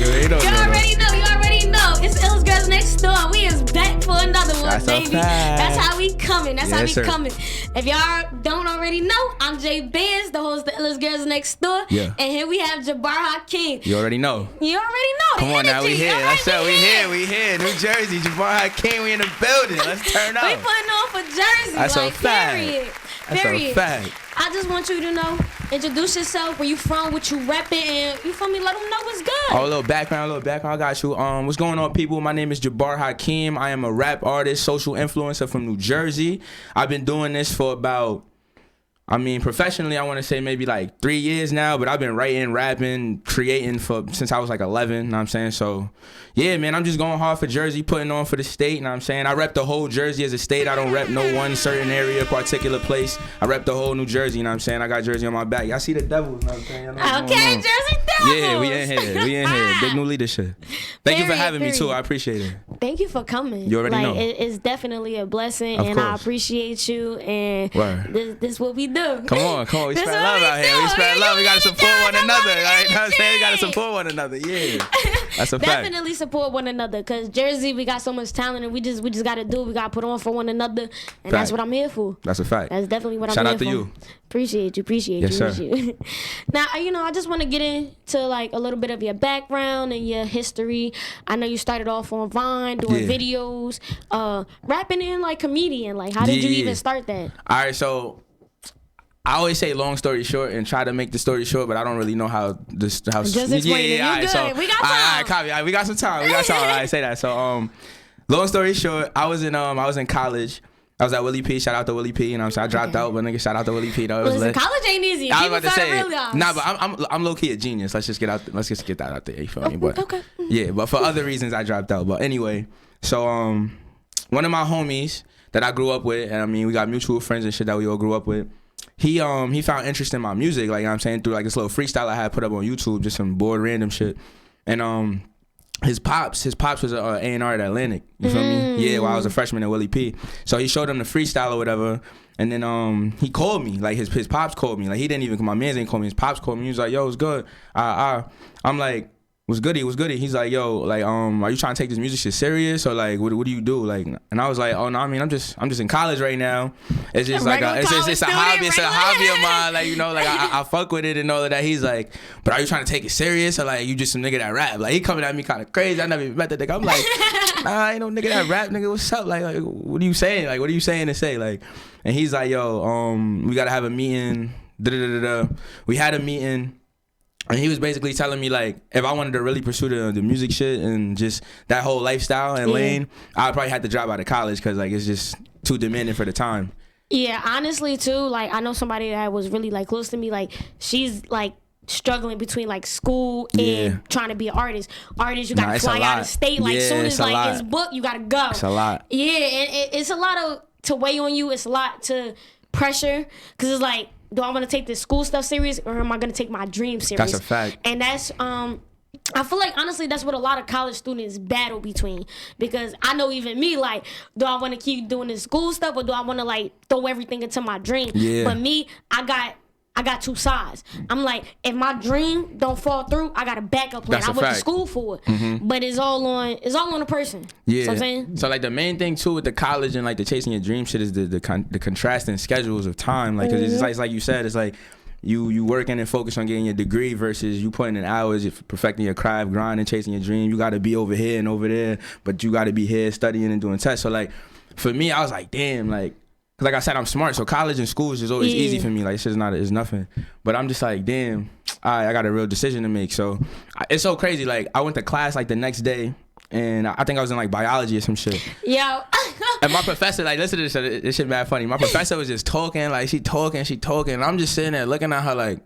You already know. It's Illest Girls Next Door. We is back for another one, That's baby. That's how we coming. Coming. If y'all don't already know, I'm Jay Benz, the host of Illest Girls Next Door. Yeah. And here we have Jabbarhakeem. You already know. Come on now, we here. That's it. We here. New Jersey, Jabbarhakeem. We in the building. Let's turn up. We putting on for Jersey. That's a fact. Period. A fact. I just want you to know, introduce yourself, where you from, what you repping, and you feel me, let them know what's good. Oh, a little background, I got you. What's going on, people? My name is Jabbarhakeem. I am a rap artist, social influencer from New Jersey. I've been doing this for about, professionally, I want to say maybe like 3 years now, but I've been writing, rapping, creating since I was like 11, you know what I'm saying? So, yeah, man, I'm just going hard for Jersey, putting on for the state, you know what I'm saying? I rep the whole Jersey as a state. I don't rep no one certain area, particular place. I rep the whole New Jersey, you know what I'm saying? I got Jersey on my back. Y'all see the Devils, you know what I'm saying? Okay, Jersey Devils. Yeah, we in here. Big new leadership. Thank you for having me, too. I appreciate it. Thank you for coming. You already know. It's definitely a blessing, Of and course. I appreciate you, and this what we do. Come on. We spread love out here. We spread love. We gotta support one another. Right? You know what I'm saying? We gotta support one another. Yeah. That's a fact. Definitely support one another, because Jersey, we got so much talent, and we just gotta do. We gotta put on for one another, and that's what I'm here for. That's a fact. That's definitely what Shout I'm out here to for. you. Appreciate you. Yes, sir. Now, I just want to get into like a little bit of your background and your history. I know you started off on Vine doing videos, rapping and like comedian. Like, how did you even start that? All right, so I always say long story short and try to make the story short, but I don't really know how this. Just explain it. All right, so we got time. All right, copy. All right, we got some time. All right, say that. So, long story short, I was in college. I was at Willie P. Shout out to Willie P. You know what I'm saying? I dropped out, but nigga, shout out to Willie P. Though. It was lit. College ain't easy. I was about to say, nah, but I'm low key a genius. Let's just get that out there. You feel me? But okay. Yeah, but for other reasons I dropped out. But anyway, so one of my homies that I grew up with, and we got mutual friends and shit that we all grew up with. He found interest in my music, like, you know what I'm saying, through like this little freestyle I had put up on YouTube, just some bored random shit. And his pops was a A&R at Atlantic. You feel me? Yeah, while I was a freshman at Willie P. So he showed him the freestyle or whatever. And then he called me. Like his pops called me. Like he didn't even, my mans didn't call me. His pops called me. He was like, yo, it's good. I'm like, what's goody? He's like, yo, like, are you trying to take this music shit serious, or like, what do you do? Like, and I was like, oh no, I'm just in college right now. It's just like it's a hobby of mine. Like, like I fuck with it and all of that. He's like, but are you trying to take it serious, or like you just some nigga that rap? Like he coming at me kind of crazy. I never even met that nigga. I'm like, nah, I ain't no nigga that rap, nigga. What's up? Like, what are you saying? Like, what are you saying to say? Like, and he's like, yo, we gotta have a meeting. We had a meeting. And he was basically telling me, like, if I wanted to really pursue the music shit and just that whole lifestyle and lane, I'd probably have to drop out of college because, like, it's just too demanding for the time. Yeah, honestly, too, like, I know somebody that was really, like, close to me. Like, she's, like, struggling between, like, school and trying to be an artist. You got to fly out of state. Like, soon as, like, it's booked, you got to go. It's a lot. Yeah, and it's a lot to weigh on you. It's a lot to pressure because it's like, do I want to take this school stuff serious, or am I going to take my dream serious? That's a fact. And that's, I feel like, honestly, that's what a lot of college students battle between. Because I know even me, like, do I want to keep doing this school stuff, or do I want to, like, throw everything into my dream? Yeah. But me, I got two sides. I'm like, if my dream don't fall through, I got a backup plan. I went to school for it. Mm-hmm. But it's all on a person. Yeah. You know what I'm saying? So like the main thing too with the college and like the chasing your dream shit is the contrasting schedules of time. Like, 'cause it's like you said, it's like you working and focus on getting your degree versus you putting in hours, perfecting your craft, grinding, chasing your dream. You got to be over here and over there, but you got to be here studying and doing tests. So like for me, I was like, damn, like I said, I'm smart, so college and school is just always easy for me. Like, it's nothing. But I'm just like, damn, I got a real decision to make. So it's so crazy. Like, I went to class like the next day, and I think I was in like biology or some shit. Yo. And my professor, like, listen to this shit. This shit mad funny. My professor was just talking, like, she talking. And I'm just sitting there looking at her like.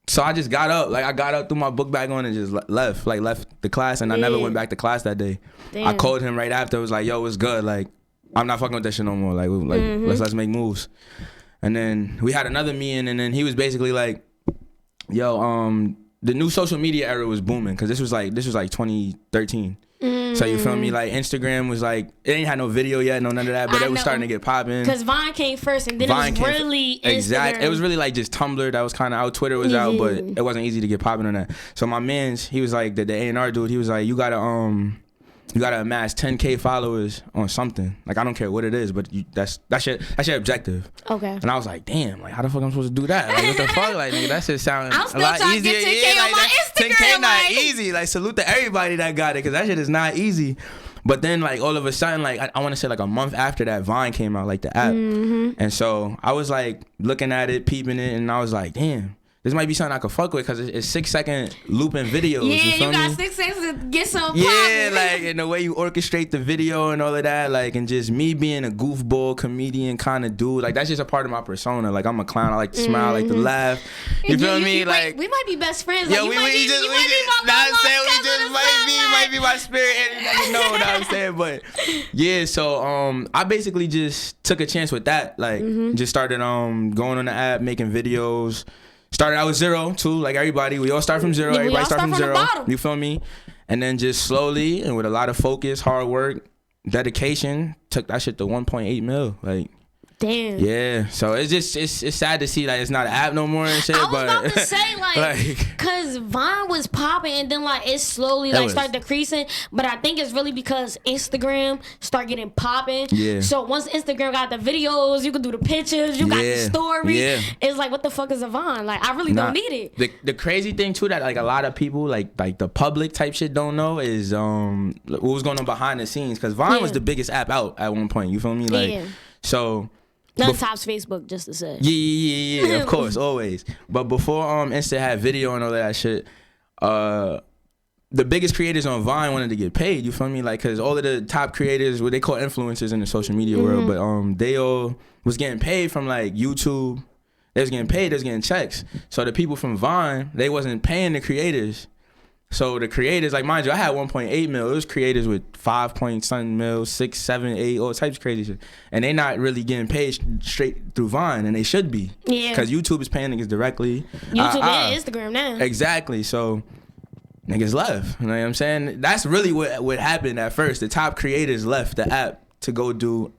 So I just got up. Like, I got up, threw my book bag on, and just left the class, and I never went back to class that day. Damn. I called him right after. It was like, yo, what's good? Like, I'm not fucking with that shit no more. Like let's make moves. And then we had another meeting, and then he was basically like, yo, the new social media era was booming, because this was like 2013. So you feel me? Like Instagram was like, it ain't had no video yet, none of that, but it was starting to get popping. Because Vine came first, and then Vine it was really Instagram. Exactly. It was really like just Tumblr that was kind of out. Twitter was out, but it wasn't easy to get popping on that. So my man's, he was like, the A&R dude, he was like, you gotta amass 10K followers on something. Like, I don't care what it is, but that's your objective. Okay. And I was like, damn, like, how the fuck I'm supposed to do that? Like, what the fuck? Like, nigga, that shit sound a lot easier. I'm still trying to get 10K on my Instagram. 10K not easy. Like, salute to everybody that got it, because that shit is not easy. But then, like, all of a sudden, like, I want to say, like, a month after that, Vine came out, like, the app. And so I was, like, looking at it, peeping it, and I was like, damn. This might be something I could fuck with, because it's 6-second looping videos. Yeah, you got 6 seconds to get some poppin'. Yeah, like, and the way you orchestrate the video and all of that, like, and just me being a goofball, comedian kind of dude, like, that's just a part of my persona. Like, I'm a clown. I like to smile, I like to laugh. You feel me? Like, we might be best friends. Yo, like, we might be my spirit. You know what I'm saying? But yeah, so I basically just took a chance with that. Like, just started going on the app, making videos. Started out with zero too, like everybody. We all start from zero. Everybody start from zero. You feel me? And then just slowly and with a lot of focus, hard work, dedication, took that shit to 1.8 mil. Like, damn. Yeah. So it's just it's sad to see like it's not an app no more and shit. I was about to say like cause Vine was popping and then like it slowly like started decreasing. But I think it's really because Instagram started getting popping. Yeah. So once Instagram got the videos, you could do the pictures, you got the story. Yeah. It's like, what the fuck is a Vine? Like, I really don't need it. The crazy thing too that like a lot of people like the public type shit don't know is what was going on behind the scenes, because Vine was the biggest app out at one point. You feel me? Like so. None tops Facebook, just to say. Yeah, of course, always. But before Insta had video and all that shit, the biggest creators on Vine wanted to get paid. You feel me? Like, cause all of the top creators, what they call influencers in the social media world, but they all was getting paid from like YouTube. They was getting paid. They was getting checks. So the people from Vine, they wasn't paying the creators. So the creators, like, mind you, I had 1.8 mil. It was creators with 5 point something mil, 6, 7, 8, all types of crazy shit. And they not really getting paid straight through Vine, and they should be. Yeah. Because YouTube is paying niggas directly. YouTube and Instagram now. Exactly. So niggas left. You know what I'm saying? That's really what happened at first. The top creators left the app to go do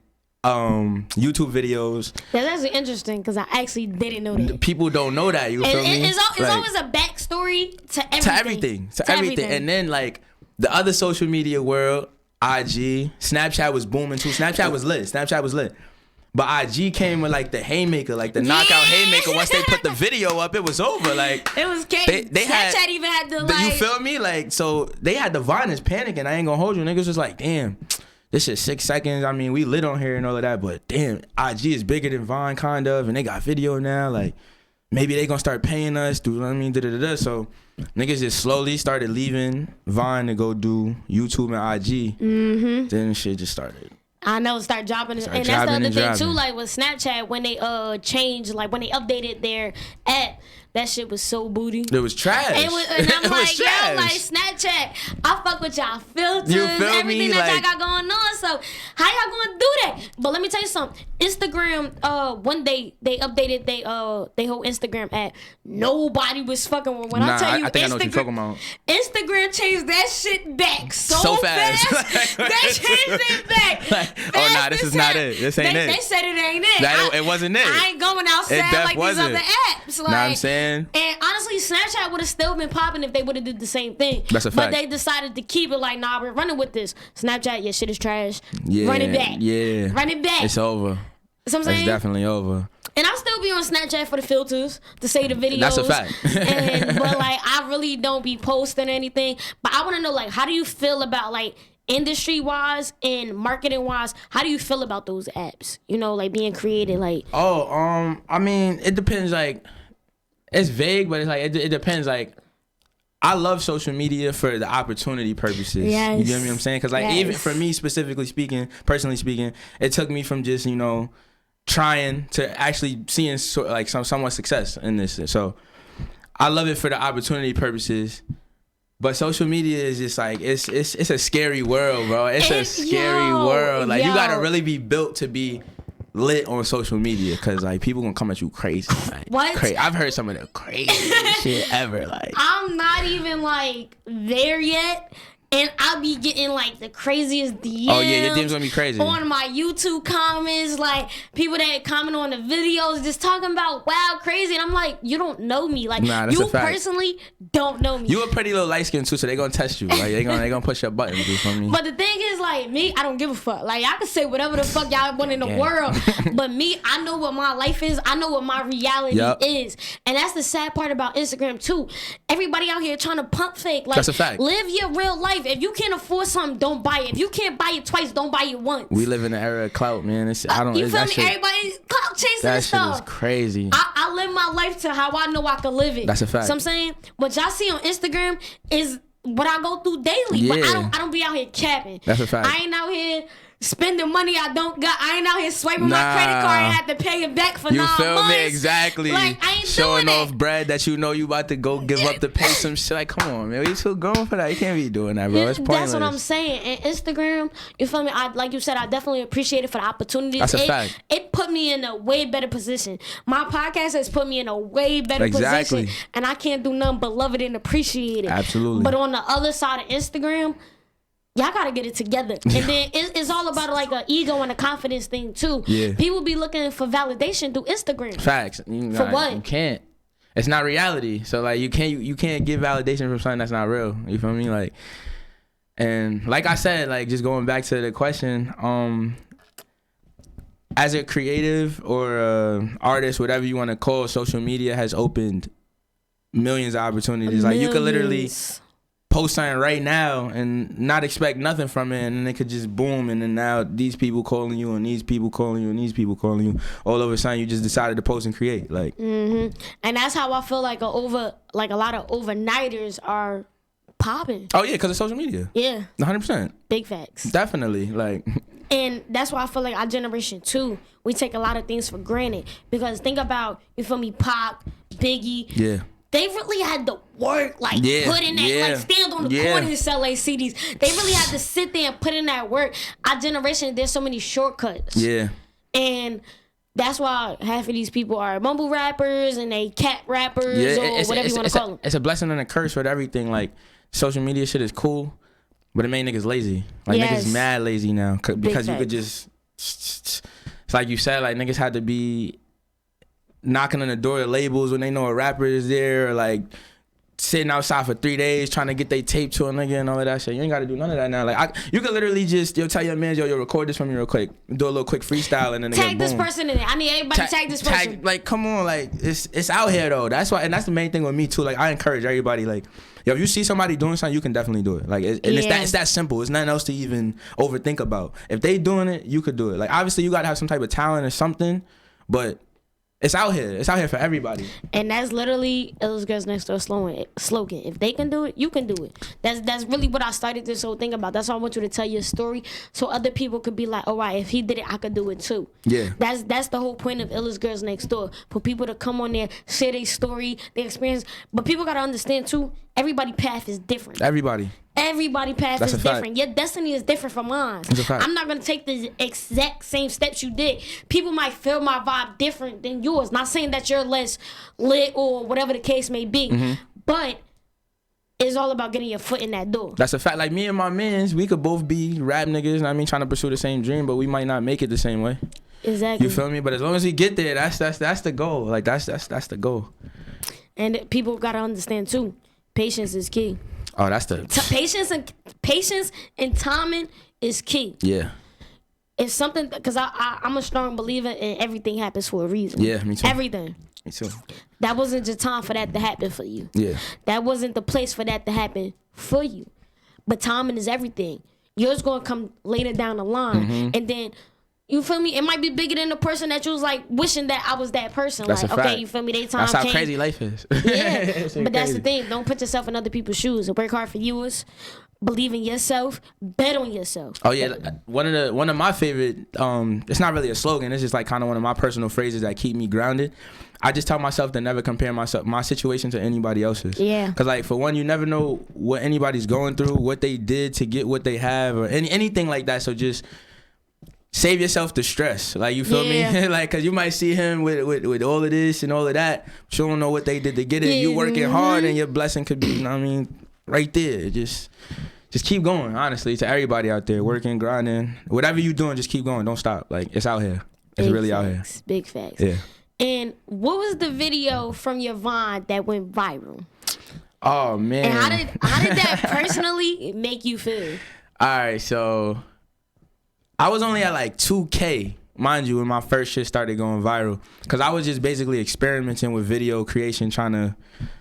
YouTube videos. That's actually interesting because I actually didn't know that. People don't know that. You feel me? It's like, always a backstory to everything. To everything. And then like the other social media world, IG, Snapchat was booming too. Snapchat was lit. But IG came with like the haymaker, like the knockout haymaker. Once they put the video up, it was over. Like it was crazy. Snapchat even had the like. You feel me? Like, so they had the Viners panicking. I ain't gonna hold you. Niggas was like, damn. This shit 6 seconds. I mean, we lit on here and all of that, but damn, IG is bigger than Vine, kind of, and they got video now. Like, maybe they gonna start paying us. Do you know what I mean? So niggas just slowly started leaving Vine to go do YouTube and IG. Then shit just started. I know, start dropping, and that's the other thing too. Like with Snapchat, when they changed, like when they updated their app, that shit was so booty. It was trash. And I'm like, yo, like Snapchat, I fuck with y'all filters, everything that y'all got going on. So how y'all gonna do that? But let me tell you something. Instagram, when they updated they whole Instagram app, nobody was fucking with. I tell you, I think I know what you're talking about. Instagram changed that shit back so fast. They changed it back. Like, oh nah, this is not it. This ain't it. They said it ain't it. It wasn't it. I ain't going outside like these other apps. Like, know what I'm saying? And honestly, Snapchat would have still been popping if they would have did the same thing. That's a fact. But they decided to keep it like, nah, we're running with this. Snapchat, your shit is trash. Yeah. Run it back. Yeah. Run it back. It's over. So I'm saying? It's definitely over. And I'll still be on Snapchat for the filters to say the videos. That's a fact. But like, I really don't be posting anything. But I want to know, like, how do you feel about like industry wise and marketing wise? How do you feel about those apps? You know, like being created, like. Oh, I mean, it depends. Like, it's vague, but it's like it depends. Like, I love social media for the opportunity purposes. Yes. You get what I'm saying? Because like even for me specifically speaking, personally speaking, it took me from just trying to actually seeing like somewhat success in this. So I love it for the opportunity purposes. But social media is just like it's a scary world, bro. It's a scary world. Like you gotta really be built to be lit on social media, because like people gonna come at you crazy. Like, what? Crazy. I've heard some of the craziest shit ever. Like I'm not even like there yet. and I'll be getting like the craziest DMs. Oh yeah, your DMs gonna be crazy. On my YouTube comments, like people that comment on the videos just talking about wow, crazy. And I'm like, you don't know me. Like you personally don't know me. You a pretty little light skin too, so they gonna test you. Like they gonna push your buttons. You feel me? But the thing is, like me, I don't give a fuck. Like I can say whatever the fuck y'all want in the world, but me, I know what my life is. I know what my reality is, and that's the sad part about Instagram too. Everybody out here trying to pump fake. Like, that's a fact. Live your real life. If you can't afford something, don't buy it. If you can't buy it twice, don't buy it once. We live in the era of clout, man. I don't. You feel me? Everybody's clout chasing that stuff. That shit is crazy. I live my life to how I know I can live it. That's a fact. So I'm saying, what y'all see on Instagram is what I go through daily. Yeah. But I don't be out here capping. That's a fact. I ain't out here spending money I don't got. I ain't out here swiping my credit card and have to pay it back for 9 months. You feel me? Exactly. Like, I ain't showing doing off bread that you know you about to go give up to pay some shit. Like, come on, man. You too grown for that. You can't be doing that, bro. It's pointless. That's what I'm saying. And Instagram, you feel me? Like you said, I definitely appreciate it for the opportunities. That's a fact. It put me in a way better position. My podcast has put me in a way better position. And I can't do nothing but love it and appreciate it. Absolutely. But on the other side of Instagram, y'all gotta get it together. And then it's all about like an ego and a confidence thing too. Yeah. People be looking for validation through Instagram. Facts. For what? You can't. It's not reality. So like you can't get validation from something that's not real. You feel me? Like, and like I said, like just going back to the question, as a creative or artist, whatever you want to call, social media has opened millions of opportunities. Like you could literally post something right now and not expect nothing from it, and then it could just boom, and then now these people calling you and these people calling you and these people calling you. All of a sudden you just decided to post and create. Like and that's how I feel like a lot of overnighters are popping. Oh yeah, because of social media. Yeah, 100%. Big facts. Definitely. Like, and that's why I feel like our generation too, we take a lot of things for granted. Because think about, you feel me, Pac, Biggie. Yeah. They really had to work, like put in that, like stand on the corner and sell their CDs. They really had to sit there and put in that work. Our generation, there's so many shortcuts. Yeah. And that's why half of these people are mumble rappers and they cat rappers or whatever you want to call them. It's a blessing and a curse with everything. Like, social media shit is cool, but it made niggas lazy. Like, niggas mad lazy now because you could just, it's like you said, like niggas had to be knocking on the door of labels when they know a rapper is there, or like sitting outside for 3 days trying to get they tape to a nigga and all of that shit. You ain't got to do none of that now. Like, you can literally just, tell your man, yo, record this for me real quick, do a little quick freestyle, and then tag this person in it. I need everybody to tag this person. Like, come on, like it's out here though. That's why, and that's the main thing with me too. Like, I encourage everybody, like, yo, if you see somebody doing something, you can definitely do it. Like, it's that simple. It's nothing else to even overthink about. If they doing it, you could do it. Like, obviously you gotta have some type of talent or something, but it's out here. It's out here for everybody. And that's literally Illest Girls Next Door slogan. If they can do it, you can do it. That's really what I started this whole thing about. That's why I want you to tell your story so other people could be like, all right, if he did it, I could do it too. Yeah. That's the whole point of Illest Girls Next Door. For people to come on there, share their story, their experience. But people got to understand too, everybody's path is different. Everybody's path is different. Your destiny is different from mine. I'm not going to take the exact same steps you did. People might feel my vibe different than yours. Not saying that you're less lit or whatever the case may be. But it's all about getting your foot in that door. That's a fact. Like, me and my mans, we could both be rap niggas, I mean, trying to pursue the same dream, but we might not make it the same way. Exactly. You feel me? But as long as we get there, that's the goal. Like, that's the goal. And people got to understand too, patience is key. Oh, that's the patience and timing is key. Yeah. It's something, because I'm a strong believer in everything happens for a reason. Yeah, me too. Everything. Me too. That wasn't the time for that to happen for you. Yeah. That wasn't the place for that to happen for you. But timing is everything. Yours gonna come later down the line, and then. You feel me? It might be bigger than the person that you was like wishing that I was that person. That's like, a fact. Okay, you feel me? They time That's how changed. crazy life is. Yeah. But that's the thing. Don't put yourself in other people's shoes. Work hard for yours. Believe in yourself. Bet on yourself. Oh yeah. One of my favorite, it's not really a slogan, it's just like kind of one of my personal phrases that keep me grounded. I just tell myself to never compare my situation to anybody else's. Yeah. Cause like, for one, you never know what anybody's going through, what they did to get what they have, or anything like that. So just save yourself the stress. Like, you feel me? Like, cause you might see him with all of this and all of that, but you don't know what they did to get it. You working hard, and your blessing could be, you know what I mean, right there. Just just keep going. Honestly, to everybody out there working, grinding, whatever you doing, just keep going. Don't stop. Like, it's out here. It's really out here. Big facts. Yeah. And what was the video from your Vine that went viral? Oh man. And how did that personally make you feel? All right, so I was only at like 2K, mind you, when my first shit started going viral, because I was just basically experimenting with video creation, trying to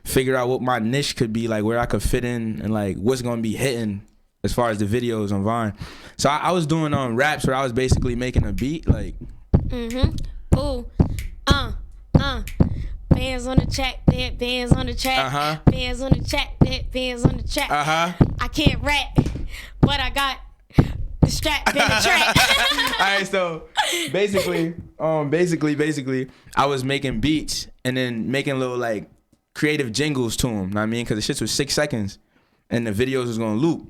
figure out what my niche could be, like where I could fit in, and like what's gonna be hitting as far as the videos on Vine. So I was doing raps where I was basically making a beat, like. Ooh. Bands on the track, bands on the track, bands on the track, bands on the track. I can't rap, but I got the strap in the track. All right, so basically, I was making beats and then making little like creative jingles to them. Know what I mean, because the shit was 6 seconds, and the videos was gonna loop.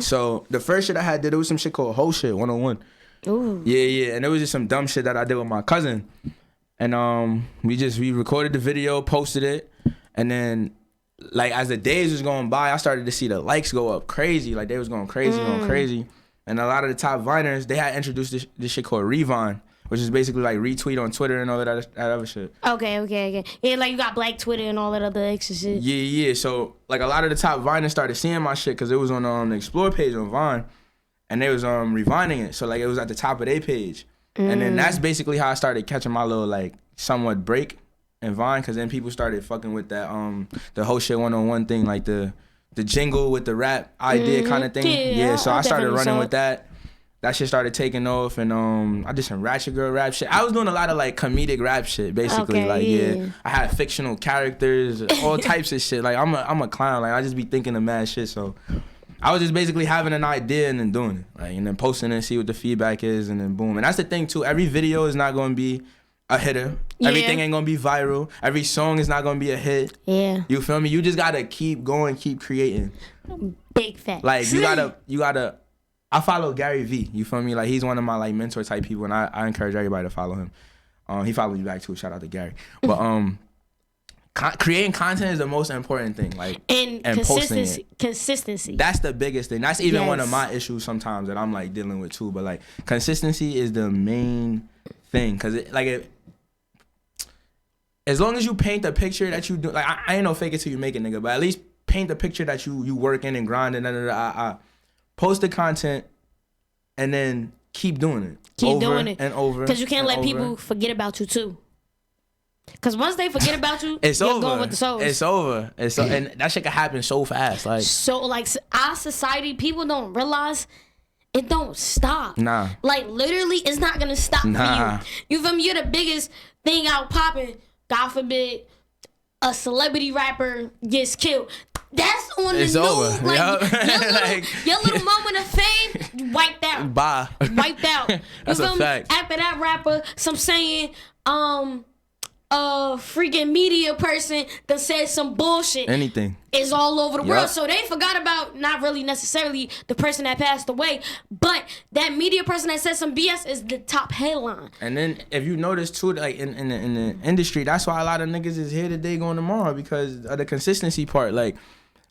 So the first shit I had did, it was some shit called Whole Shit 101. Ooh. Yeah, and it was just some dumb shit that I did with my cousin. And we recorded the video, posted it, and then like as the days was going by, I started to see the likes go up crazy. Like they was going crazy. And a lot of the top Viners, they had introduced this shit called Revine, which is basically like retweet on Twitter and all that other shit. Okay. Yeah, like you got Black Twitter and all that other extra shit. Yeah. So like a lot of the top Viners started seeing my shit because it was on the Explore page on Vine, and they was revining it. So like it was at the top of their page. And then that's basically how I started catching my little like somewhat break in Vine, because then people started fucking with that the Whole Shit 101 thing, like the jingle with the rap idea kind of thing. Yeah, so I started running with that. That shit started taking off, and I did some ratchet girl rap shit. I was doing a lot of like comedic rap shit, basically. I had fictional characters, all types of shit. Like I'm a clown. Like I just be thinking of mad shit. So I was just basically having an idea and then doing it, like, and then posting it, see what the feedback is, and then boom. And that's the thing too. Every video is not gonna be a hitter. Everything ain't gonna be viral. Every song is not gonna be a hit. Yeah. You feel me? You just gotta keep going, keep creating. Big facts. Like you gotta. I follow Gary V. You feel me? Like he's one of my like mentor type people, and I encourage everybody to follow him. He followed me back too. Shout out to Gary. But creating content is the most important thing. Like and consistency. Posting it. Consistency. That's the biggest thing. That's even one of my issues sometimes that I'm like dealing with too. But like consistency is the main thing, because as long as you paint the picture that you do, like I ain't no fake it till you make it, nigga. But at least paint the picture that you working and grinding. Post the content and then keep doing it. Keep doing it and over. Because you can't let people forget about you too. Because once they forget about you, it's you're over. going with the souls. It's over. And that shit can happen so fast. Like our society, people don't realize it don't stop. Nah. Like literally, it's not gonna stop for you. You feel me? You're the biggest thing out popping. God forbid, a celebrity rapper gets killed. That's on the news. Over. Like, your little moment of fame, wiped out. Bye. Wiped out. That's a fact. After that rapper, some saying, a freaking media person that said some bullshit. Anything. Is all over the world. So they forgot about not really necessarily the person that passed away, but that media person that said some BS is the top headline. And then if you notice too, like in the industry, that's why a lot of niggas is here today, going tomorrow, because of the consistency part. Like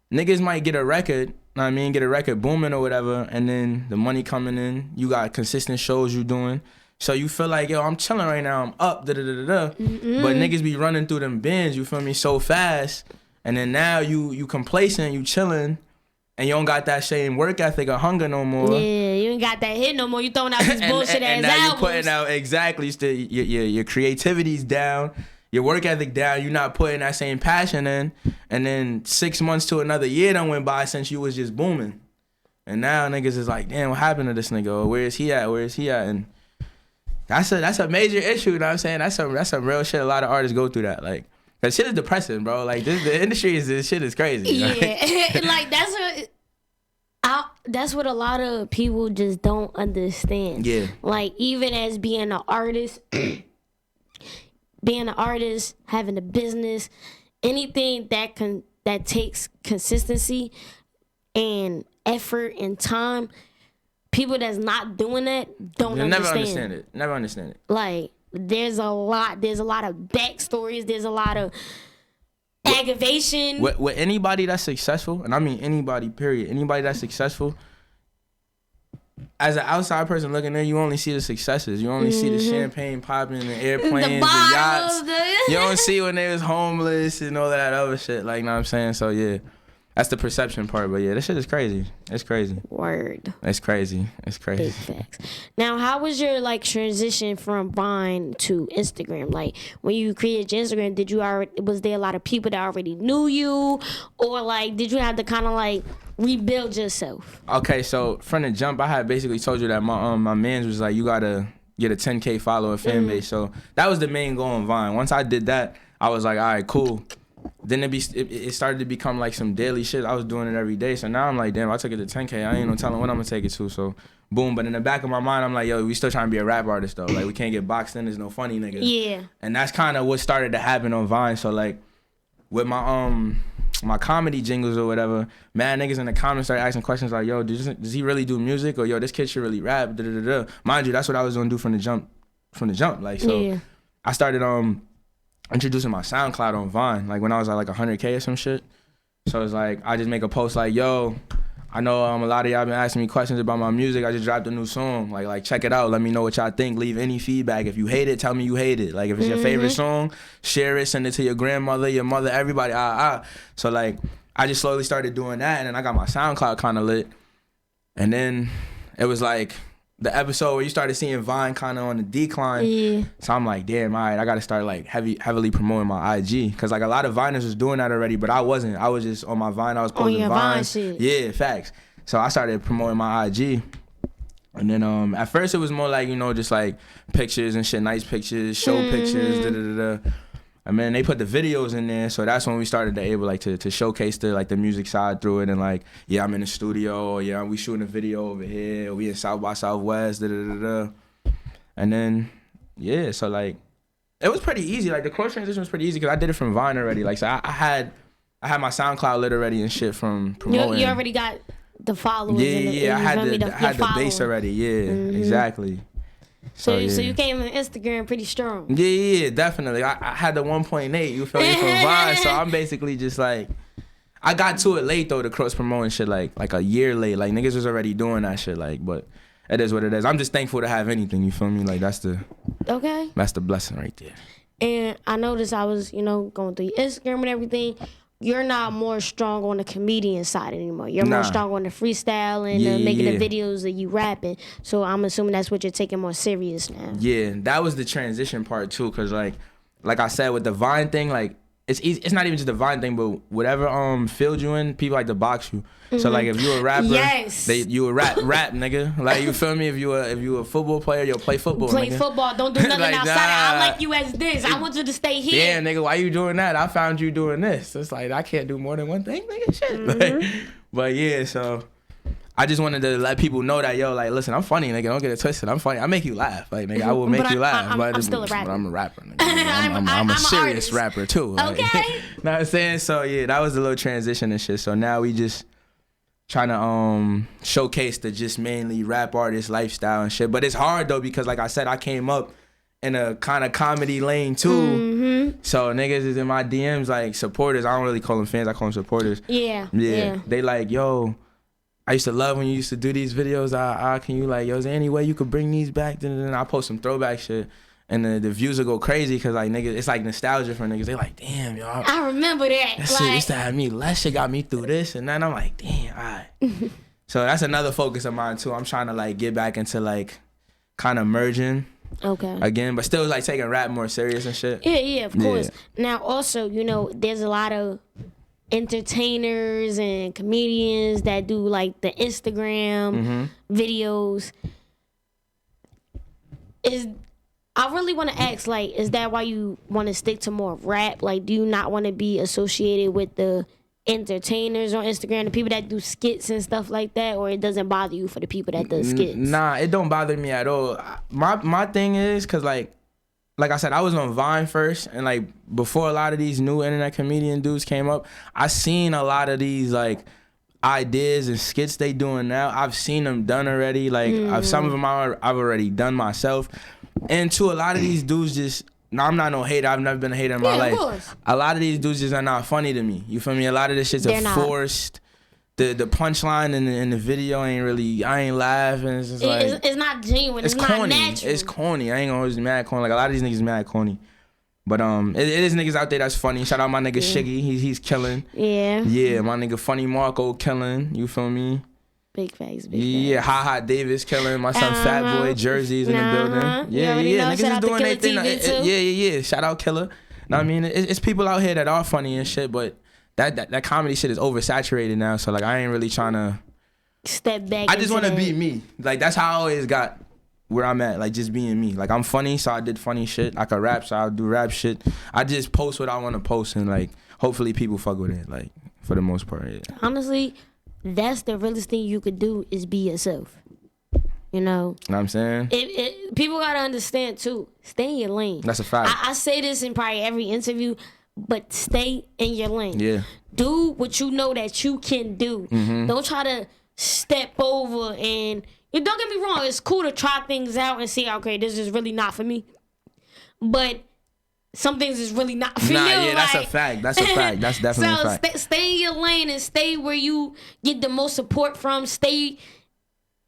niggas might get a record, get a record booming or whatever, and then the money coming in, you got consistent shows you doing. So you feel like, yo, I'm chilling right now, I'm up, But niggas be running through them bins, you feel me, so fast. And then now you complacent, you chilling, and you don't got that same work ethic or hunger no more. Yeah, you ain't got that hit no more. You throwing out these bullshit ass albums. And now albums. you putting out, exactly, still, your creativity's down, your work ethic down, you not putting that same passion in. And then 6 months to another year done went by since you was just booming. And now niggas is like, damn, what happened to this nigga? Or where is he at? And that's a major issue, you know what I'm saying? That's some real shit. A lot of artists go through that. Like, that shit is depressing, bro. Like, the industry this shit is crazy. Yeah, like that's what a lot of people just don't understand. Yeah. Like, even as being an artist, having a business, anything that takes consistency and effort and time, people that's not doing that don't understand. Never understand it. Like, there's a lot of backstories. There's a lot of aggravation. With anybody that's successful, and I mean anybody, period. Anybody that's successful, as an outside person looking in, you only see the successes. You only see the champagne popping, the airplanes, the yachts. You don't see when they was homeless and all that other shit. Like, you know what I'm saying? So, yeah. That's the perception part, but yeah, this shit is crazy. It's crazy. Word. It's crazy. It's crazy. Big facts. Now, how was your like transition from Vine to Instagram? Like when you created your Instagram, was there a lot of people that already knew you, or like did you have to kind of like rebuild yourself? Okay, so from the jump, I had basically told you that my mans was like, you gotta get a 10K follower fan base. So that was the main goal on Vine. Once I did that, I was like, all right, cool. Then it started to become like some daily shit. I was doing it every day. So now I'm like, damn, I took it to 10K. I ain't no telling when I'm gonna take it to. So boom. But in the back of my mind, I'm like, yo, we still trying to be a rap artist though. Like we can't get boxed in. There's no funny niggas. Yeah. And that's kind of what started to happen on Vine. So like with my comedy jingles or whatever, man, niggas in the comments started asking questions like, yo, does he really do music? Or yo, this kid should really rap. Da, da, da, da. Mind you, that's what I was gonna do from the jump. Like so, I started introducing my SoundCloud on Vine, like when I was at like 100K or some shit. So it's like, I just make a post like, yo, I know a lot of y'all been asking me questions about my music. I just dropped a new song. Like check it out. Let me know what y'all think. Leave any feedback. If you hate it, tell me you hate it. Like if it's your favorite song, share it, send it to your grandmother, your mother, everybody. So like, I just slowly started doing that, and then I got my SoundCloud kind of lit. And then it was like, the episode where you started seeing Vine kind of on the decline. Yeah. So I'm like, damn, all right, I got to start like heavily promoting my IG. Because like a lot of Viners was doing that already, but I wasn't. I was just on my Vine. I was posting Vine shit. Yeah, facts. So I started promoting my IG. And then at first it was more like, you know, just like pictures and shit, nice pictures, show pictures, da-da-da-da. And then they put the videos in there, so that's when we started to able like to showcase the music side through it, and like, yeah, I'm in the studio, or yeah, we shooting a video over here, or we in South by Southwest, da da da da. And then yeah, so like it was pretty easy. Like the cross transition was pretty easy because I did it from Vine already. Like so I had my SoundCloud lit already and shit from promoting. You already got the followers. Yeah, I had the base already. Yeah, exactly. So you came on Instagram pretty strong. Yeah, definitely. I had the 1.8, you feel me, from Vine. So I'm basically just like, I got to it late though, the cross promoting shit, like a year late. Like niggas was already doing that shit, like, but it is what it is. I'm just thankful to have anything, you feel me? Like that's the blessing right there. And I noticed I was, going through your Instagram and everything. You're not more strong on the comedian side anymore. You're more strong on the freestyle and making the videos that you rapping. So I'm assuming that's what you're taking more serious now. Yeah, that was the transition part too, cause like I said with the Vine thing, like it's easy. It's not even just the Vine thing, but whatever field you in, people like to box you. So like if you a rapper, you a rap nigga. Like you feel me? If you a football player, you'll play football. Play football. Don't do nothing like, outside. I like you as this. I want you to stay here. Yeah, nigga. Why you doing that? I found you doing this. It's like I can't do more than one thing, nigga. Shit. Like, but yeah, so I just wanted to let people know that, yo, like, listen, I'm funny, nigga. Don't get it twisted. I'm funny. I make you laugh. Like, nigga, I will make you laugh. I'm still a rapper. But I'm a rapper, nigga. I'm a serious rapper, too. Okay. Like, know what I'm saying? So, yeah, that was a little transition and shit. So now we just trying to showcase the just mainly rap artist lifestyle and shit. But it's hard, though, because, like I said, I came up in a kind of comedy lane, too. So niggas is in my DMs, like, supporters. I don't really call them fans. I call them supporters. Yeah. They like, yo, I used to love when you used to do these videos. Can you like, yo, is there any way you could bring these back? Then I post some throwback shit, and the views will go crazy because like niggas, it's like nostalgia for niggas. They like, damn, yo, I remember that. That shit used to have me. That shit got me through this, and then I'm like, damn, all right. So that's another focus of mine too. I'm trying to like get back into like kind of merging. Again, but still like taking rap more serious and shit. Yeah, of course. Now also, there's a lot of entertainers and comedians that do like the Instagram videos. I really want to ask, like, is that why you want to stick to more rap? Like, do you not want to be associated with the entertainers on Instagram, the people that do skits and stuff like that, or it doesn't bother you for the people that do skits? Nah, it don't bother me at all. My thing is, cause like I said, I was on Vine first, and like before a lot of these new internet comedian dudes came up, I seen a lot of these like ideas and skits they doing now. I've seen them done already. Like some of them I've already done myself. And to a lot of these dudes, just No, I'm not no hater. I've never been a hater in my life. Of course. A lot of these dudes just are not funny to me. You feel me? A lot of this shit's forced. The punchline in the video ain't really. I ain't laughing. It's just like it's not genuine. It's corny. Not natural. It's corny. I ain't gonna always be mad corny. Like a lot of these niggas mad corny. But it is niggas out there that's funny. Shout out my nigga Shiggy. He's killing. Yeah. Yeah, my nigga Funny Marco killing. You feel me? Big facts. Yeah, Ha Ha Davis killing. My son Fat Boy Jersey's in the building. Yeah. Niggas is doing their thing. Yeah. Shout out Killer. Know what I mean? It's people out here that are funny and shit, but that comedy shit is oversaturated now. So like, I ain't really trying to step back. I just want to be me. Like that's how I always got where I'm at. Like just being me. Like I'm funny, so I did funny shit. I could rap, so I'll do rap shit. I just post what I want to post, and like hopefully people fuck with it. Like for the most part. Yeah. Honestly, that's the realest thing you could do is be yourself. You know what I'm saying? People gotta understand too. Stay in your lane. That's a fact. I say this in probably every interview, but stay in your lane. Yeah. Do what you know that you can do. Mm-hmm. Don't try to step over and don't get me wrong. It's cool to try things out and see, okay, this is really not for me. But some things is really not for you. Yeah, that's a fact. That's a fact. That's definitely a fact. Stay in your lane and stay where you get the most support from. Stay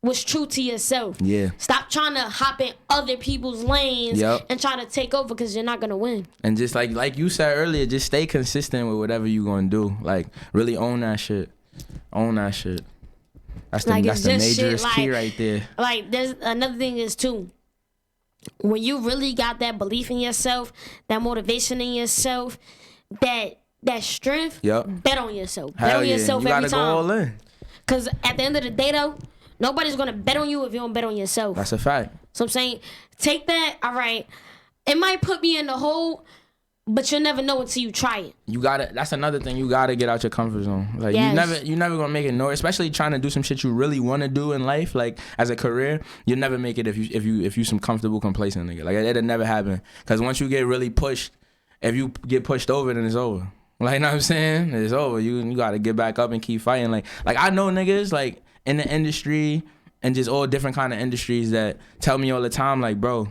what's true to yourself. Yeah. Stop trying to hop in other people's lanes and try to take over because you're not going to win. And just like you said earlier, just stay consistent with whatever you're going to do. Like, really own that shit. Own that shit. That's the majorest key right there. Like, there's another thing is, too, when you really got that belief in yourself, that motivation in yourself, that strength, bet on yourself. Bet on yourself every time. You gotta go all in. Because at the end of the day, though, nobody's going to bet on you if you don't bet on yourself. That's a fact. So I'm saying, take that, all right, it might put me in the hole, but you'll never know until you try it. That's another thing, you gotta get out your comfort zone. Like you never gonna make it especially trying to do some shit you really wanna do in life, like as a career, you'll never make it if you some comfortable, complacent nigga. Like it'll never happen. Cause once you get really pushed, if you get pushed over, then it's over. Like, you know what I'm saying? It's over. You gotta get back up and keep fighting. Like I know niggas like in the industry and just all different kind of industries that tell me all the time, like, bro,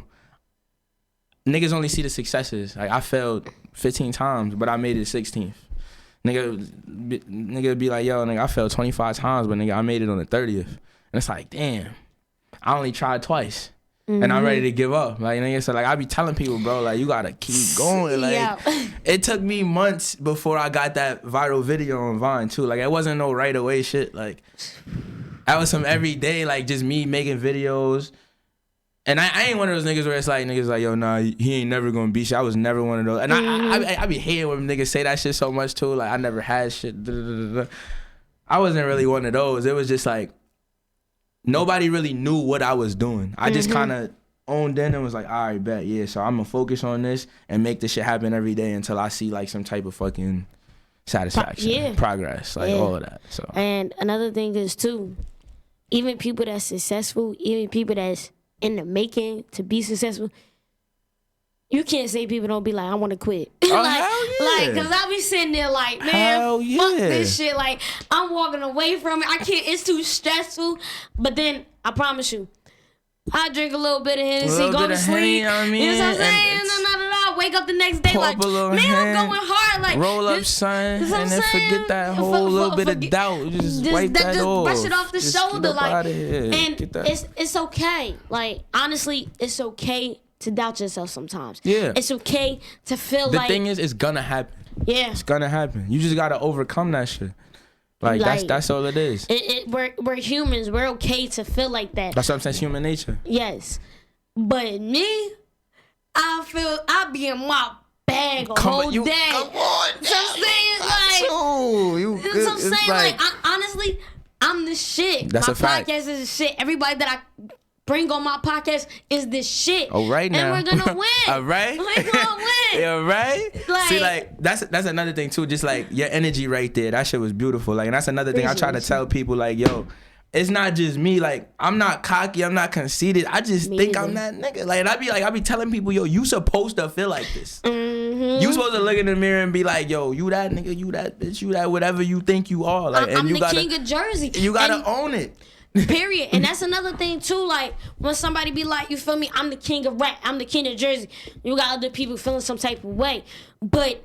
niggas only see the successes. Like, I failed 15 times, but I made it 16th. Nigga be like, yo, nigga, I failed 25 times, but nigga, I made it on the 30th. And it's like, damn, I only tried twice. Mm-hmm. And I'm ready to give up. Like, nigga, so like, I be telling people, bro, like, you gotta keep going. Like, it took me months before I got that viral video on Vine, too. Like, it wasn't no right away shit. Like, that was some everyday, like, just me making videos. And I ain't one of those niggas where it's like, niggas like, yo, nah, he ain't never gonna beat shit. I was never one of those. And I be hating when niggas say that shit so much, too. Like, I never had shit. I wasn't really one of those. It was just like, nobody really knew what I was doing. I just kind of owned in and was like, all right, bet, yeah. So I'm gonna focus on this and make this shit happen every day until I see like some type of fucking satisfaction, progress, like all of that. So. And another thing is too, even people that's successful, even people that's in the making to be successful, you can't say people don't be like, I want to quit. Oh, hell yeah. Like, cause I be sitting there like, man, fuck this shit. Like, I'm walking away from it. I can't, it's too stressful. But then, I promise you, I drink a little bit of Hennessy, go to sleep. You know what I'm saying? Wake up the next day like, man, I'm going hard. Like, roll up, son, and then forget that whole little bit of doubt. Just wipe that off. Brush it off the shoulder. Like, and it's okay. Like, honestly, it's okay to doubt yourself sometimes. Yeah. It's okay to feel like... The thing is, it's gonna happen. Yeah. It's gonna happen. You just gotta overcome that shit. Like that's all it is. We're humans. We're okay to feel like that. That's what I'm saying. It's human nature. Yes. But me, I be in my bag a whole day. Come on. So I'm saying, like... So I'm saying, like, honestly, I'm the shit. That's my a fact. podcast is the shit. Everybody that I bring on my podcast is this shit. All right now. And we're gonna win. All right. We're gonna win. Yeah, right? Like, see, like, that's another thing, too. Just, like, your energy right there. That shit was beautiful. Like, and that's another thing I try to tell people, like, yo, it's not just me. Like, I'm not cocky. I'm not conceited. I just think I'm that nigga. Like, and I be telling people, yo, you supposed to feel like this. Mm-hmm. You supposed to look in the mirror and be like, yo, you that nigga, you that bitch, you that whatever you think you are. Like, I'm the king of Jersey. You gotta own it. Period. And that's another thing too. Like when somebody be like, you feel me? I'm the king of rap. I'm the king of Jersey. You got other people feeling some type of way, but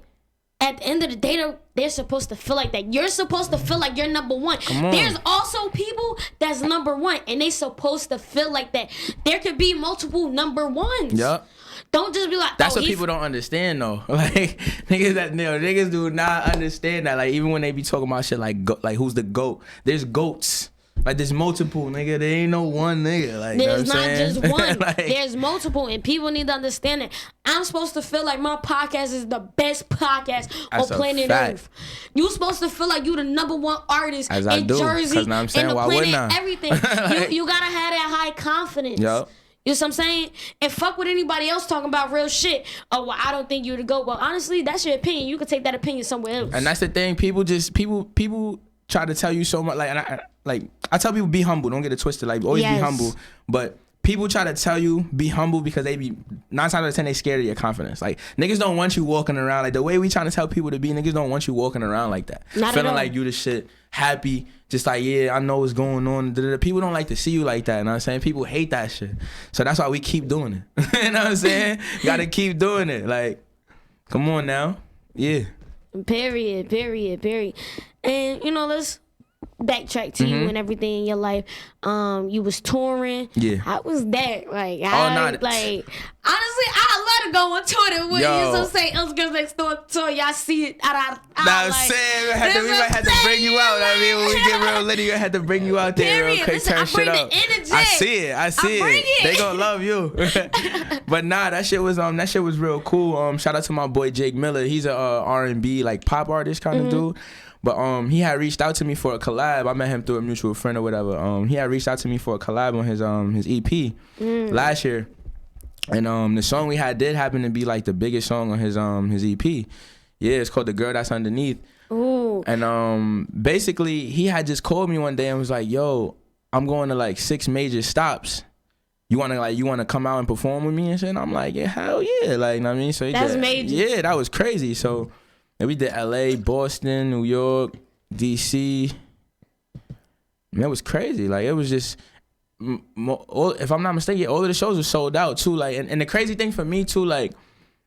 at the end of the day, they're supposed to feel like that. You're supposed to feel like you're number one. There's also people that's number one, and they supposed to feel like that. There could be multiple number ones. Yup. Don't just be like, that's what people don't understand though. Like niggas do not understand that. Like even when they be talking about shit like who's the GOAT? There's GOATs. Like there's multiple, nigga. There ain't no one nigga. Like there's not just one. Like, there's multiple, and people need to understand it. I'm supposed to feel like my podcast is the best podcast on planet Earth. You supposed to feel like you the number one artist in Jersey, in the planet, everything. Like, you gotta have that high confidence. Yep. You know what I'm saying? And fuck with anybody else talking about real shit. Oh, well, I don't think you're the GOAT. Well, honestly, that's your opinion. You can take that opinion somewhere else. And that's the thing. People try to tell you so much. Like, I tell people be humble. Don't get it twisted. Like, always be humble. But people try to tell you be humble because they be 9 times out of 10 they scared of your confidence. Like niggas don't want you walking around like the way we trying to tell people to be. Niggas don't want you walking around like that. Not feeling like you the shit, happy, just like I know what's going on. People don't like to see you like that. You know what I'm saying? People hate that shit. So that's why we keep doing it. You know what I'm saying? Gotta keep doing it. Like, come on now. Yeah. Period. And let's backtrack to you and everything in your life. You was touring. Yeah. How was that? Like, honestly, I love to go on tour with you. So say us girls next door tour, y'all see it. I'm saying we might have to bring you out. I mean, when we get real litty, we had to bring you out there real quick, turn shit up. I see it. They gonna love you. But nah, that shit was real cool. Shout out to my boy Jake Miller. He's a R&B like pop artist kind of dude. But he had reached out to me for a collab. I met him through a mutual friend or whatever. He had reached out to me for a collab on his EP last year. And the song we did happen to be like the biggest song on his EP. Yeah, it's called The Girl That's Underneath. Ooh. And basically he had just called me one day and was like, yo, I'm going to like 6 major stops. You wanna come out and perform with me and shit? And I'm like, yeah, hell yeah. Like, you know what I mean? So that's major. Yeah, that was crazy. So and we did LA, Boston, New York, DC. Man, it was crazy. Like, it was just, if I'm not mistaken, all of the shows were sold out too. Like, and the crazy thing for me too, like,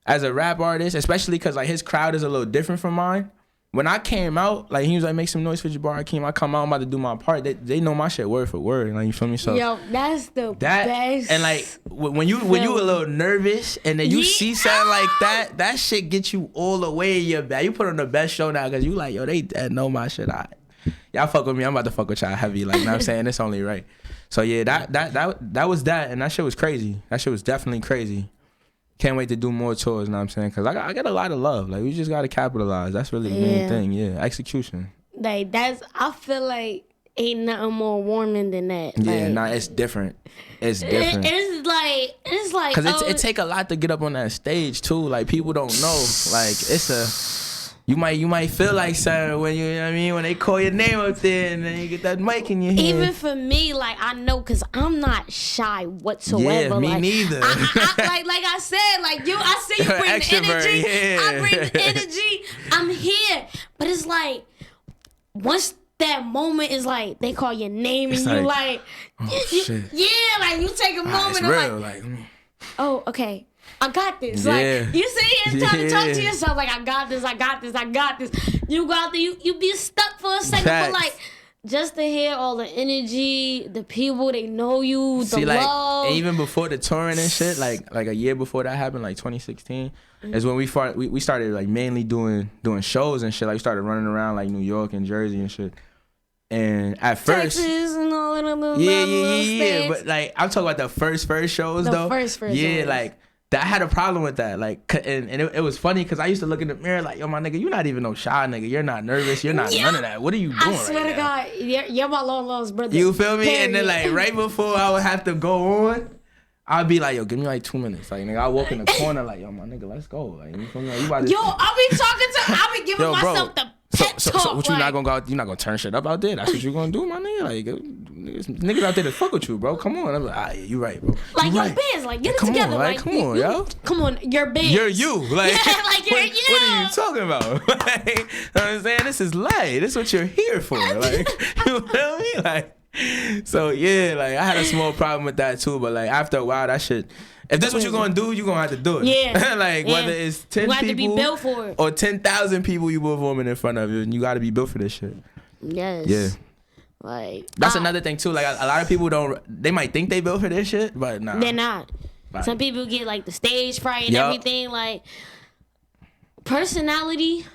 as a rap artist, especially because like his crowd is a little different from mine. When I came out, like he was like, make some noise for Jabbarhakeem. I come out, I'm about to do my part. They know my shit word for word. Like, you feel me? So yo, that's the best. And like when you a little nervous and then you see something like that shit gets you all the way in your back. You put on the best show now because you like, yo, they know my shit. Y'all fuck with me. I'm about to fuck with y'all heavy. Like, you know what I'm saying? It's only right. So yeah, that was that, and that shit was crazy. That shit was definitely crazy. Can't wait to do more tours, you know what I'm saying? Because I get a lot of love. Like, we just got to capitalize. That's really the main thing, execution. Like, I feel like ain't nothing more warming than that. Yeah, like, it's different. It's different. It's like. Because it take a lot to get up on that stage, too. Like, people don't know. Like, You might feel like something when you know what I mean, when they call your name up there and then you get that mic in your hand. Even for me, like, I know, cause I'm not shy whatsoever. Yeah, me like, neither. like I said, like I see you bring the energy. Yeah. I bring the energy. I'm here, but it's like once that moment is like they call your name and you like, shit. Yeah, like you take a moment. It's real, like, oh, okay. I got this. Yeah. Like, you see, it's time to talk to yourself. Like, I got this. You go out there, you be stuck for a second, but like, just to hear all the energy, the people, they know you, the love. Like, even before the touring and shit, like a year before that happened, like 2016, is when we started like mainly doing shows and shit. Like, we started running around like New York and Jersey and shit. And at first, Texas and all of them. Yeah. But like, I'm talking about the first shows though. First. Yeah, like. I had a problem with that, like, and it was funny because I used to look in the mirror like, yo, my nigga, you're not even no shy nigga. You're not nervous. You're not none of that. What are you doing? I swear to God, you're my long lost brother. You feel me? Period. And then like right before I would have to go on, I'd be like, yo, give me like 2 minutes. Like, nigga, I walk in the corner like, yo, my nigga, let's go. Like, you feel me? Like, you about to... Yo, I'll be giving myself the pet talk. So what, you not gonna go out, you not gonna turn shit up out there? That's what you gonna do, my nigga? Like, niggas out there to fuck with you, bro. Come on. I'm like, yeah, you right, bro. Like, yo, Biz, like, get it together. Like, come on, yo. Come on, you're Biz. You're you. Like, like, you're you. What are you talking about? Like, you know what I'm saying? This is light. This is what you're here for. Like, you feel me? Like, So yeah, like I had a small problem with that too, but like after a while, that shit. If that's what you're gonna do, you're gonna have to do it. Yeah. Like whether it's 10 you have people to be built for it. or 10,000 people you performing in front of you, and you got to be built for this shit. Yes. Yeah. Like that's another thing too. Like a lot of people don't. They might think they built for this shit, but nah. They're not. Right. Some people get like the stage fright and everything. Like personality,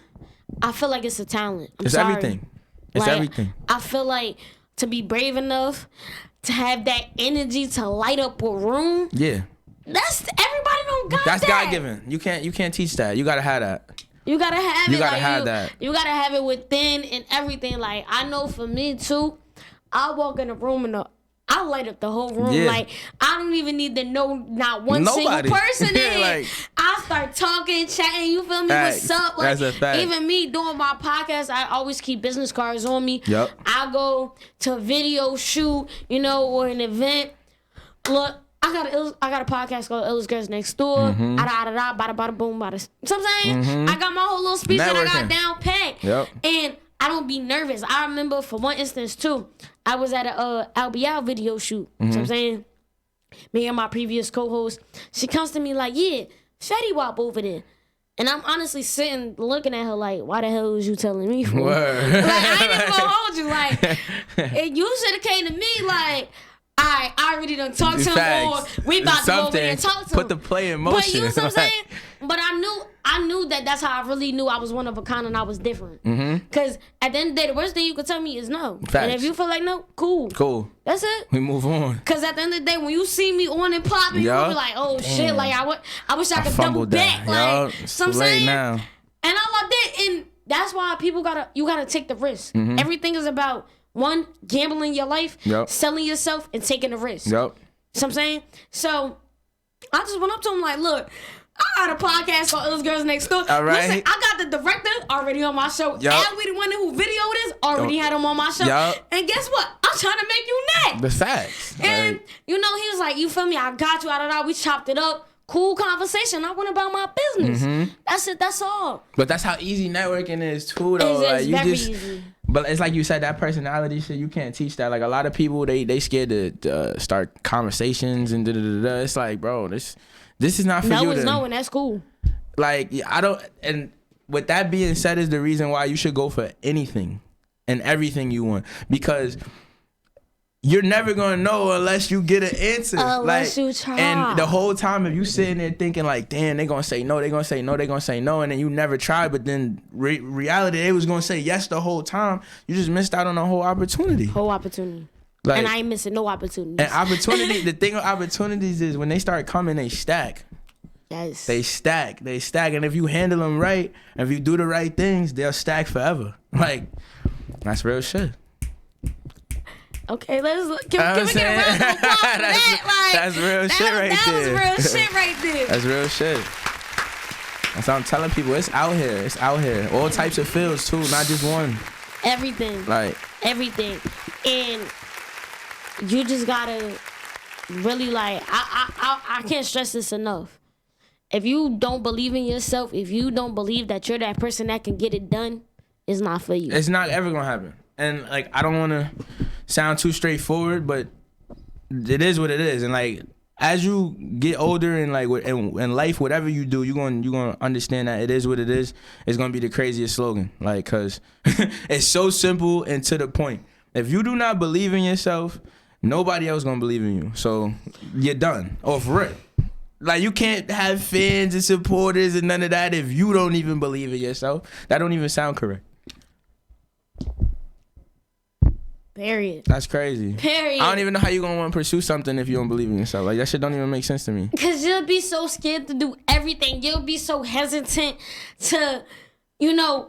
I feel like it's a talent. It's everything. It's like, everything. I feel like to be brave enough to have that energy to light up a room. Yeah. That's everybody don't got That's that. God given. You can't teach that. You gotta have that. You gotta have it. You gotta have that. You gotta have it within and everything. Like I know for me too, I walk in a room and I light up the whole room. Yeah. Like I don't even need to know not one Nobody. single person in Yeah, here. like, I start talking, chatting. You feel me? Facts. What's up? Like That's a fact. even me doing my podcast, I always keep business cards on me. Yep. I go to a video shoot, or an event. Look. I got a podcast called Illest Girls Next Door. Bada boom, bada. So I'm saying I got my whole little speech that I got down pat. Yep. And I don't be nervous. I remember for one instance too, I was at a LBL video shoot. So I'm saying, me and my previous co-host, she comes to me like, yeah, Fetty Wap over there. And I'm honestly sitting looking at her like, why the hell was you telling me for? Word. Like I ain't even gonna hold you. Like, and you should have came to me like. I already done talked to him, or we about to go over there and talk to him. Put the play in motion. But you know what I'm saying? But I knew that's how I really knew I was one of a kind and I was different. Because at the end of the day, the worst thing you could tell me is no. Facts. And if you feel like no, cool. That's it. We move on. Because at the end of the day, when you see me on and popping, you'll be like, oh shit, like I wish I could double back. Like, so I'm saying? Now. And I loved it. And that's why you gotta take the risk. Everything is about one, gambling your life, selling yourself, and taking the risk. You know what I'm saying? So I just went up to him like, look, I got a podcast called Illest Girls Next Door. All right. Listen, I got the director already on my show. And we the one who videoed this already had him on my show. And guess what? I'm trying to make you next. The facts. And, he was like, you feel me? I got you. We chopped it up. Cool conversation. I went about my business. That's it. That's all. But that's how easy networking is too, though. It's very easy. But it's like you said, that personality shit, you can't teach that. Like a lot of people, they scared to start conversations and da-da-da-da. It's like, bro, this is not for you. No is no, and that's cool. Like I don't. And with that being said, is the reason why you should go for anything and everything you want, because you're never gonna know unless you get an answer. Unless you try. And the whole time, if you sitting there thinking like, damn, they gonna say no, they gonna say no, they gonna say no, and then you never tried, but then reality, they was gonna say yes the whole time. You just missed out on a whole opportunity. Like, and I ain't missing no opportunities. And opportunity, the thing with opportunities is when they start coming, they stack. Yes. They stack. And if you handle them right, and if you do the right things, they'll stack forever. Like, that's real shit. Okay, can we get a round of applause for that? That's real shit right there. That was real shit right there. That's real shit. That's what I'm telling people. It's out here. It's out here. All types of fields too, not just one. Everything. Like everything. And you just gotta really like. I can't stress this enough. If you don't believe in yourself, if you don't believe that you're that person that can get it done, it's not for you. It's not ever gonna happen. And like, I don't want to sound too straightforward, but it is what it is. And like, as you get older and like in life, whatever you do, you're gonna understand that it is what it is. It's gonna be the craziest slogan, like, cause it's so simple and to the point. If you do not believe in yourself, nobody else gonna believe in you. So you're done off rip. Like, you can't have fans and supporters and none of that if you don't even believe in yourself. That don't even sound correct. Period. That's crazy. Period. I don't even know how you gonna want to pursue something if you don't believe in yourself. Like, that shit don't even make sense to me. Because you'll be so scared to do everything. You'll be so hesitant to,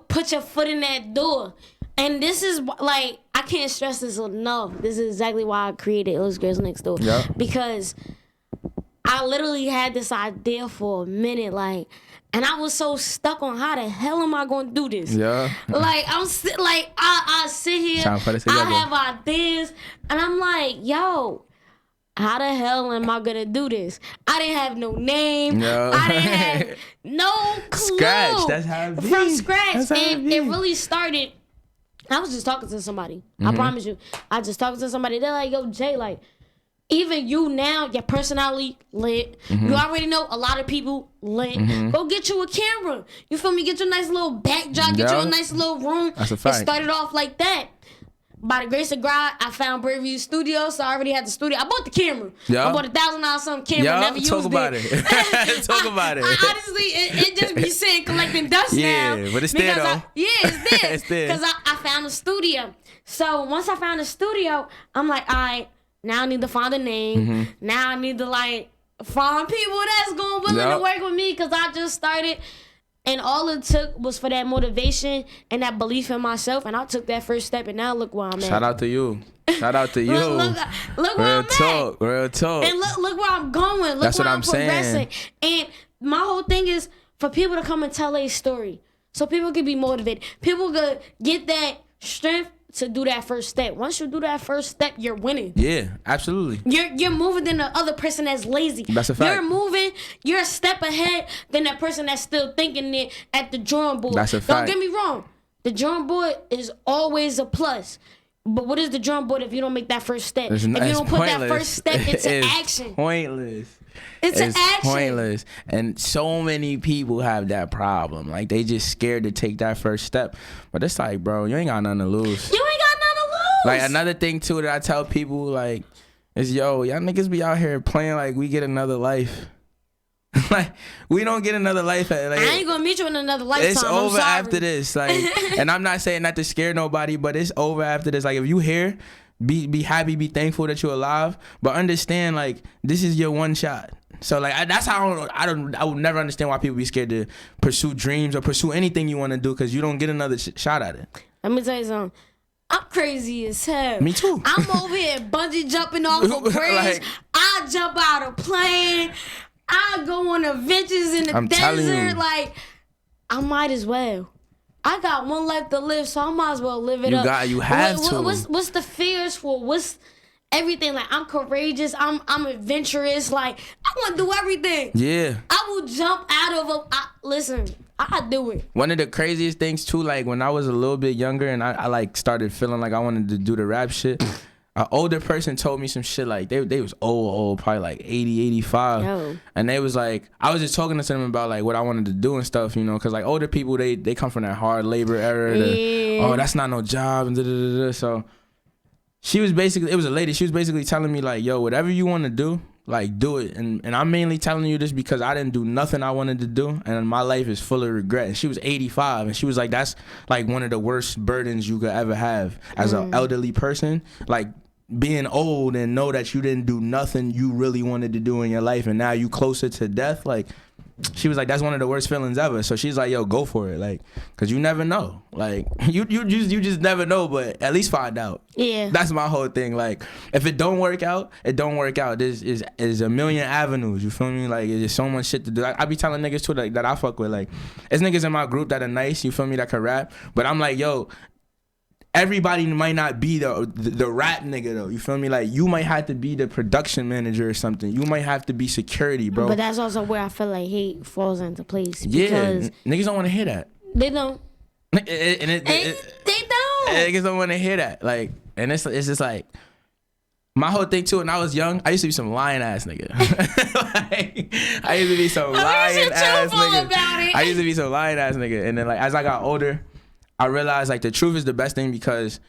put your foot in that door. And this is, like, I can't stress this enough. This is exactly why I created Illest Girls Next Door. Yeah. Because I literally had this idea for a minute, like, and I was so stuck on how the hell am I gonna do this? Yeah. Like, I sit here, I have ideas, and I'm like, yo, how the hell am I gonna do this? I didn't have no name. No. I didn't have no clue. Scratch. That's how it be. From scratch. And it really started I was just talking to somebody. I promise you. I just talking to somebody. They're like, yo, Jay, like, even you now, your personality lit. You already know a lot of people lit. Go get you a camera. You feel me? Get you a nice little backdrop. Get you a nice little room. That's a fact. It started off like that. By the grace of God, I found Brave View Studio, so I already had the studio. I bought the camera. I bought $1,000 something camera. Never used it. Talk about it. Talk about it. Honestly, it just be sitting collecting dust now. Yeah, but it's there though. It's there. It's there. Because I found a studio. So once I found a studio, I'm like, all right, now I need to find a name. Now I need to like find people that's willing to work with me because I just started. And all it took was for that motivation and that belief in myself. And I took that first step, and now look where I'm at. Shout out to you. Shout out to you. look where I'm at. Real talk. And look where I'm going. Look where I'm progressing. And my whole thing is for people to come and tell a story. So people can be motivated. People could get that strength to do that first step. Once you do that first step, you're winning. Yeah, absolutely. You're moving than the other person that's lazy. That's a fact. You're a step ahead than that person that's still thinking it at the drawing board. That's a fact. Don't get me wrong. The drawing board is always a plus. But what is the drawing board if you don't make that first step? If you don't put that first step into action. Pointless. It's action. Pointless. And so many people have that problem. Like, they just scared to take that first step. But it's like, bro, you ain't got nothing to lose. You ain't got nothing to lose. Like, another thing, too, that I tell people, like, is, yo, y'all niggas be out here playing like we get another life. Like, we don't get another life. Like, I ain't gonna meet you in another lifetime. It's over after this. Like, and I'm not saying not to scare nobody, but it's over after this. Like, if you here, be happy, be thankful that you're alive, but understand, like, this is your one shot. So, like, that's how I would never understand why people be scared to pursue dreams or pursue anything you want to do because you don't get another shot at it. Let me tell you something. I'm crazy as hell. Me too. I'm over here bungee jumping off a bridge. Like, I jump out of plane. I go on adventures in the desert. Like, I might as well. I got one life to live, so I might as well live it up. You have to. What's the fears for? What's everything? Like, I'm courageous. I'm adventurous. Like, I want to do everything. Yeah. I will jump out of listen, I do it. One of the craziest things, too, like, when I was a little bit younger and I like, started feeling like I wanted to do the rap shit, an older person told me some shit, like, they was old, probably like 80, 85. Yo. And they was like, I was just talking to them about, like, what I wanted to do and stuff, you know, because, like, older people, they come from that hard labor era. Oh, that's not no job, and da-da-da-da. So she was basically, it was a lady, she was basically telling me, like, yo, whatever you want to do, like, do it. And I'm mainly telling you this because I didn't do nothing I wanted to do, and my life is full of regret. And she was 85, and she was like, that's, like, one of the worst burdens you could ever have as an elderly person. Like, being old and know that you didn't do nothing you really wanted to do in your life, and now you closer to death. Like, she was like, that's one of the worst feelings ever. So she's like, yo, go for it. Like, cause you never know. Like, you just never know, but at least find out. Yeah. That's my whole thing. Like, if it don't work out, it don't work out. There's a million avenues. You feel me? Like, there's so much shit to do. I be telling niggas too, like, that I fuck with. Like, there's niggas in my group that are nice, you feel me, that can rap. But I'm like, yo, everybody might not be the rap nigga though. You feel me? Like, you might have to be the production manager or something. You might have to be security, bro. But that's also where I feel like hate falls into place. Yeah, niggas don't want to hear that. They don't. They don't. Niggas don't want to hear that. Like, and it's just like, my whole thing too, when I was young, I used to be some lying ass nigga. Like, I used to be some lying ass nigga. I used to be some lying ass nigga. And then, like, as I got older, I realized, like, the truth is the best thing because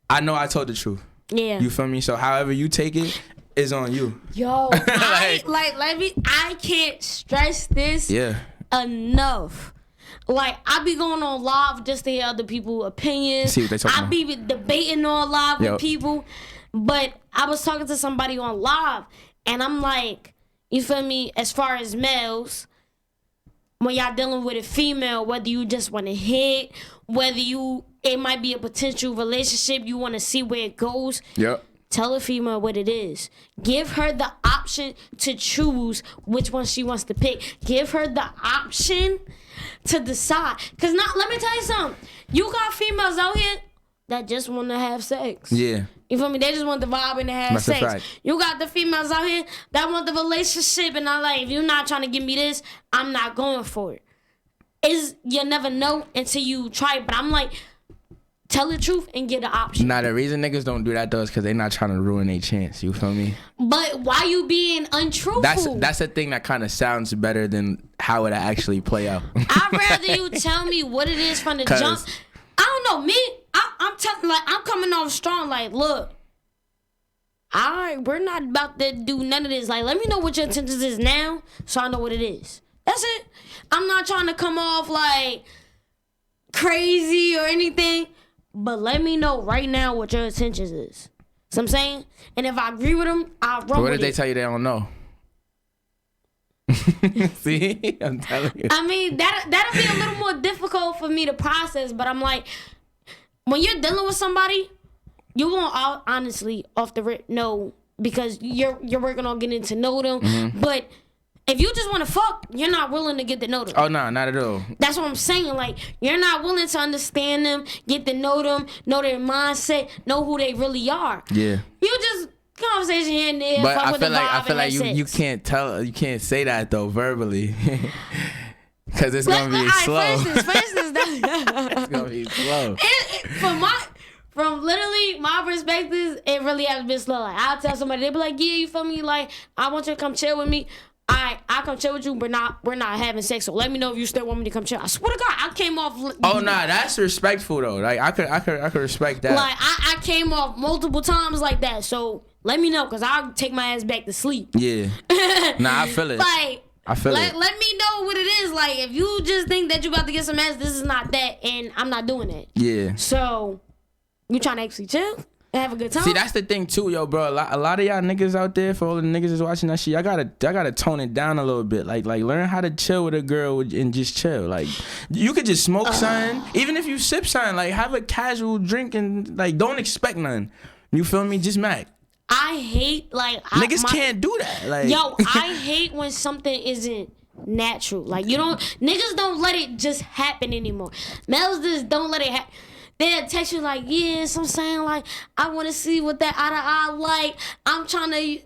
I know I told the truth. Yeah. You feel me? So however you take it is on you. Yo, I can't stress this enough. Like, I be going on live just to hear other people's opinions. See what they talking I be debating on live with people. But I was talking to somebody on live, and I'm like, you feel me, as far as males, when y'all dealing with a female, whether you just want to hit, whether it might be a potential relationship, you want to see where it goes. Yep. Tell a female what it is. Give her the option to choose which one she wants to pick. Give her the option to decide. Because let me tell you something. You got females out here that just want to have sex. Yeah. You feel me? They just want the vibe and to have sex. Right. You got the females out here that want the relationship, and I'm like, if you're not trying to give me this, I'm not going for it. You never know until you try it. But I'm like, tell the truth and get an option. Nah, the reason niggas don't do that though is because they not trying to ruin their chance. You feel me? But why you being untruthful? That's the thing that kind of sounds better than how it actually play out. I'd rather you tell me what it is from the jump. I don't know, me. I'm coming off strong. Like, look, all right, we're not about to do none of this. Like, let me know what your intentions is now, so I know what it is. That's it. I'm not trying to come off like crazy or anything, but let me know right now what your intentions is. So I'm saying, and if I agree with them, I'll roll with it. What if they tell you they don't know? See, I'm telling you. I mean, that'll be a little more difficult for me to process, but I'm like, when you're dealing with somebody, you won't honestly off the rip know because you're working on getting to know them. Mm-hmm. But if you just want to fuck, you're not willing to get to know them. Oh no, not at all. That's what I'm saying. Like, you're not willing to understand them, get to know them, know their mindset, know who they really are. Yeah. You just conversation here and there. But I feel like you can't say that though verbally. Cause it's gonna be slow. For instance, it's gonna be slow. From literally my perspective, it really has been slow. Like, I'll tell somebody, they be like, yeah, you feel me? Like, I want you to come chill with me. I come chill with you, but we're not having sex. So let me know if you still want me to come chill. I swear to God, I came off. Oh nah, that's respectful though. Like I could respect that. Like I came off multiple times like that. So let me know, cause I'll take my ass back to sleep. Yeah. Nah, I feel it. Like. I feel it. Let me know what it is. Like, if you just think that you about to get some ass, this is not that, and I'm not doing it. Yeah. So, you trying to actually chill and have a good time? See, that's the thing too, yo, bro. A lot of y'all niggas out there, for all the niggas that's watching that shit, I gotta tone it down a little bit. Like learn how to chill with a girl and just chill. Like, you could just smoke something, even if you sip something. Like, have a casual drink and like don't expect nothing. You feel me? Just Mac. I hate niggas can't do that. Like, yo, I hate when something isn't natural. Like, niggas don't let it just happen anymore. Males just don't let it happen. They'll text you like, yes, I'm saying like, I want to see what that eye to eye like. I'm trying to.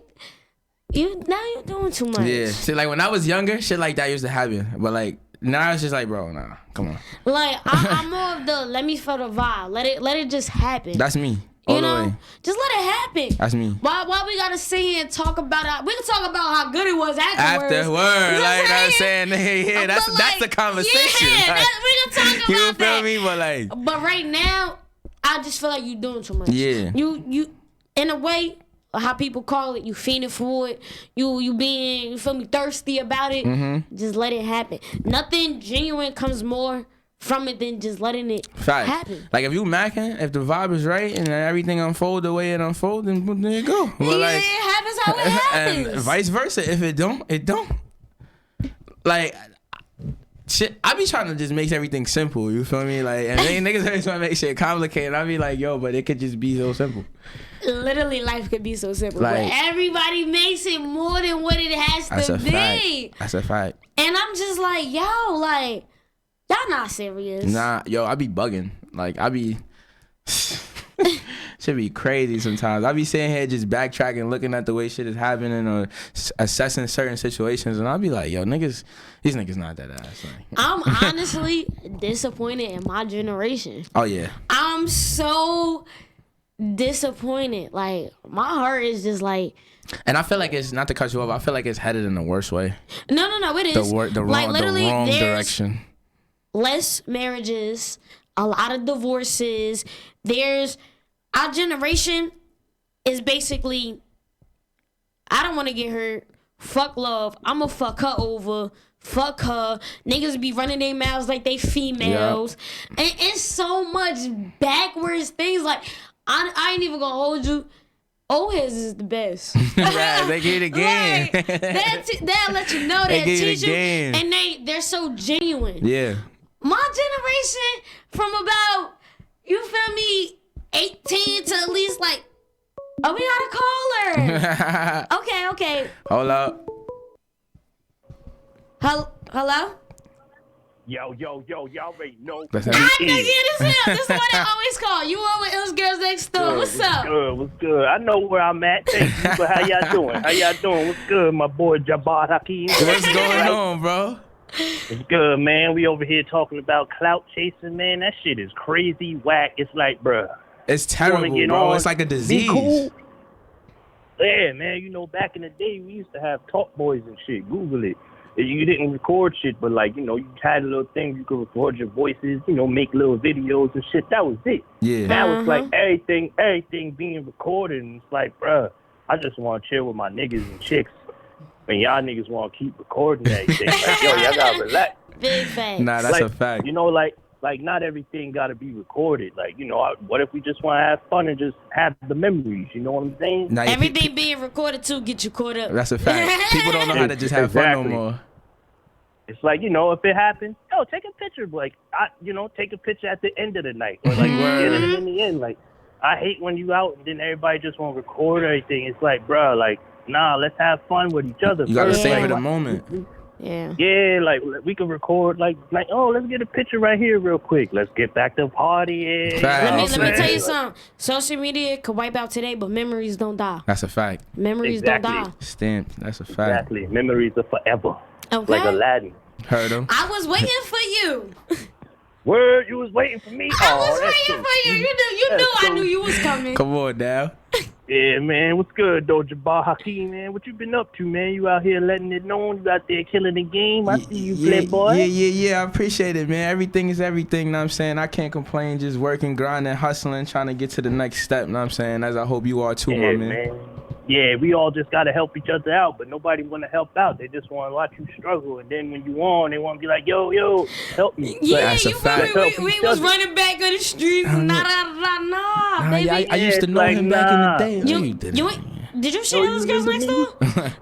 Now you're doing too much. Yeah. See, like when I was younger, shit like that used to happen. But like now it's just like, bro, nah, come on. Like I'm more of the let me feel the vibe. Let it just happen. That's me. All the way. Just let it happen. That's me. Why we gotta sit here and talk about it? We can talk about how good it was afterwards. Afterward, like I'm saying, yeah, that's the conversation. Yeah, like, we can talk about that. You feel me? But right now, I just feel like you're doing too much. Yeah. You in a way, how people call it, you fiending for it. You being, you feel me, thirsty about it. Mm-hmm. Just let it happen. Nothing genuine comes more from it than just letting it happen. Like if you macking, if the vibe is right and everything unfold the way it unfolds, then there you go. But yeah, it happens how it happens. And vice versa. If it don't, it don't. Like shit, I be trying to just make everything simple. You feel me? Like, and niggas always want to make shit complicated. I be like, yo, but it could just be so simple. Literally, life could be so simple, like, but everybody makes it more than what it has to be. Fact. That's a fact. And I'm just like, yo, like. Y'all not serious. Nah, yo, I be bugging. Like, I be... should be crazy sometimes. I be sitting here just backtracking, looking at the way shit is happening or assessing certain situations, and I'll be like, yo, these niggas not that ass. Like, I'm honestly disappointed in my generation. Oh, yeah. I'm so disappointed. Like, my heart is just like... And I feel like it's, not to cut you off, I feel like it's headed in the worst way. No, it is. The wrong direction. Less marriages, a lot of divorces. Our generation is basically, I don't want to get hurt. Fuck love. I'ma fuck her over. Fuck her. Niggas be running their mouths like they females. Yep. And it's so much backwards things. Like, I ain't even gonna hold you. Old heads is the best. Yeah, they get it again. Like, they'll let you know, they'll teach you. And they're so genuine. Yeah. My generation, from about, you feel me, 18 to at least like, oh, we got a caller. Okay. Hold up. Hello? Yo, y'all already know. I know you this him. This is what I always call. You on with Illest Girls Next Door. What's up? What's good? I know where I'm at. Thank you, but how y'all doing? What's good, my boy Jabbarhakeem? What's going on, bro? It's good, man. We over here talking about clout chasing, man. That shit is crazy, whack. It's like, bruh. It's terrible, bro. On, it's like a disease. Cool. Yeah, man. You know, back in the day, we used to have talk boys and shit. Google it. You didn't record shit, but like, you know, you had a little thing you could record your voices, you know, make little videos and shit. That was it. Yeah. Now it's like everything being recorded, and it's like, bruh, I just want to chill with my niggas and chicks. And y'all niggas want to keep recording everything. Like, yo, y'all gotta relax. Big fact. Nah, that's like, a fact. You know, like not everything gotta be recorded. Like, you know, what if we just want to have fun and just have the memories? You know what I'm saying? Now, everything being recorded too get you caught up. That's a fact. People don't know how to just have fun no more. It's like, you know, if it happens, yo, take a picture. Like, take a picture at the end of the night, or like get it in the end. Like, I hate when you out and then everybody just want to record everything. It's like, bro, like, nah, let's have fun with each other. You gotta savor the moment. Yeah. Yeah, like we can record like, oh, let's get a picture right here real quick. Let's get back to partying. Let me tell you something. Social media could wipe out today, but memories don't die. That's a fact. Memories don't die. Stamped. That's a fact. Exactly. Memories are forever. Okay. Like Aladdin. Heard him. I was waiting for you. Word, you was waiting for me. I was waiting for you. You knew I knew you was coming. Come on now. Yeah, man. What's good, though, Jabbarhakeem, man? What you been up to, man? You out here letting it known? You out there killing the game? I see you, playboy. Yeah. I appreciate it, man. Everything is everything, know what I'm saying? I can't complain. Just working, grinding, hustling, trying to get to the next step, know what I'm saying? As I hope you are too, my man. Yeah, we all just got to help each other out, but nobody want to help out. They just want to watch you struggle, and then when you on, they want to be like, yo, help me. Yeah, that's you feel me? We was running back on the streets. Nah, baby. I used to know him back in the day. Did you share those girls next door?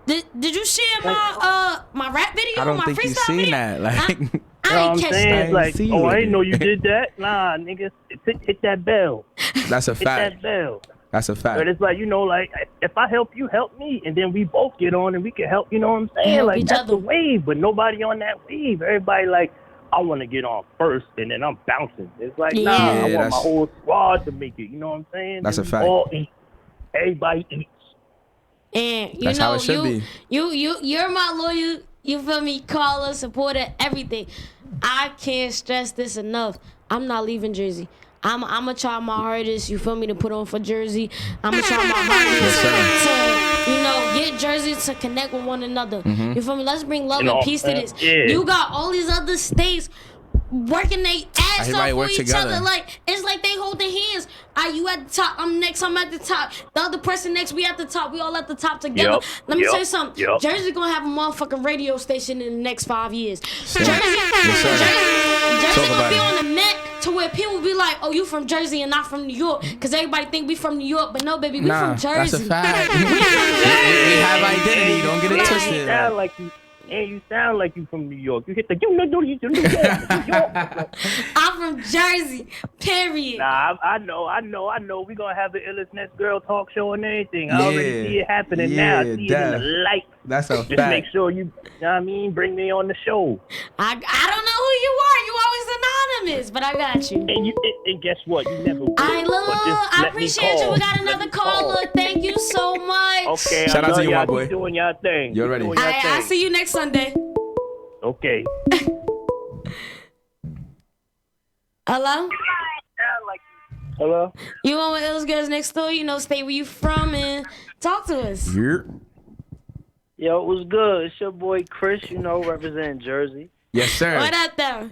Did you share my rap video? I don't my think you freestyle seen video? that. Like, I ain't catch that. Like, I didn't know you did that. Nah, nigga, hit that bell. That's a fact. Hit that bell. That's a fact. But it's like, you know, like, if I help you, help me, and then we both get on and we can help, you know what I'm saying? Help like, each that's other. the wave, but nobody on that wave. Everybody like, I want to get on first, and then I'm bouncing. It's like, nah, I want my whole squad to make it, you know what I'm saying? That's a fact. All eat. Everybody eats. And you That's know, how it should be. you're my loyal, you feel me, caller, supporter, everything. I can't stress this enough. I'm not leaving Jersey. I'm gonna try my hardest, you feel me, to put on for Jersey. I'm gonna try my hardest to, you know, get Jersey to connect with one another. You feel me? Let's bring love and peace to this. Yeah. You got all these other states working their ass off for each other. Like, it's like they hold their hands. You at the top, I'm next, I'm at the top. The other person next, we at the top. We all at the top together. Let me tell you something. Jersey gonna have a motherfucking radio station in the next 5 years. Jersey gonna be on the map to where people be like, oh, you from Jersey and not from New York. Because everybody think we from New York, but no, baby, we from Jersey. That's a fact. we have identity. Don't get it twisted. And you sound like you from New York. You hit the New York. I'm from Jersey, period. Nah, I know. We gonna have the Illest Next Girl talk show and everything. I already see it happening now. I see it in the light. That's a Just fact. make sure you know what I mean, bring me on the show. I don't know who you are. You always anonymous, but I got you. And guess what? You never will. I appreciate you. We got another caller. Thank you so much. Okay, shout out to you, my boy. Keep doing your thing. You're ready. I'll see you next Sunday. Okay. Hello? Hello? You on with Illest Girls Next Door? You know, stay where you from and talk to us. Yo, it was good. It's your boy Chris, you know, representing Jersey. Yes, sir. What up, though?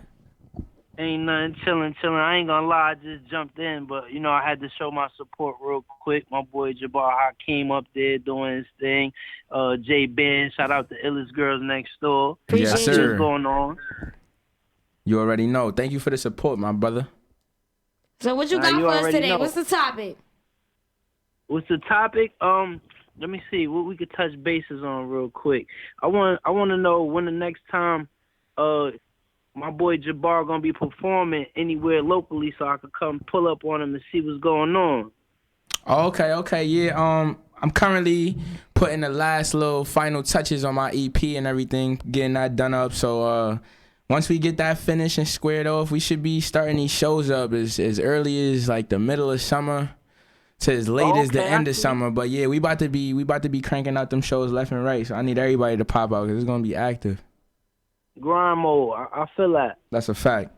Ain't nothing, chilling. I ain't gonna lie, I just jumped in, but, you know, I had to show my support real quick. My boy Jabbarhakeem up there doing his thing. J Ben, shout out to Illest Girls Next Door. Yes, sir. What's going on? You already know. Thank you for the support, my brother. So what you got for us today? What's the topic? What's the topic? Let me see what we could touch bases on real quick. I want to know when the next time my boy Jabbar gonna be performing anywhere locally, so I could come pull up on him and see what's going on. Okay, yeah. I'm currently putting the last little final touches on my EP and everything, getting that done up. So once we get that finished and squared off, we should be starting these shows up as early as like the middle of summer to as late as the end of summer. But yeah, we about to be cranking out them shows left and right. So I need everybody to pop out because it's gonna be active. grind mode. I feel that. That's a fact.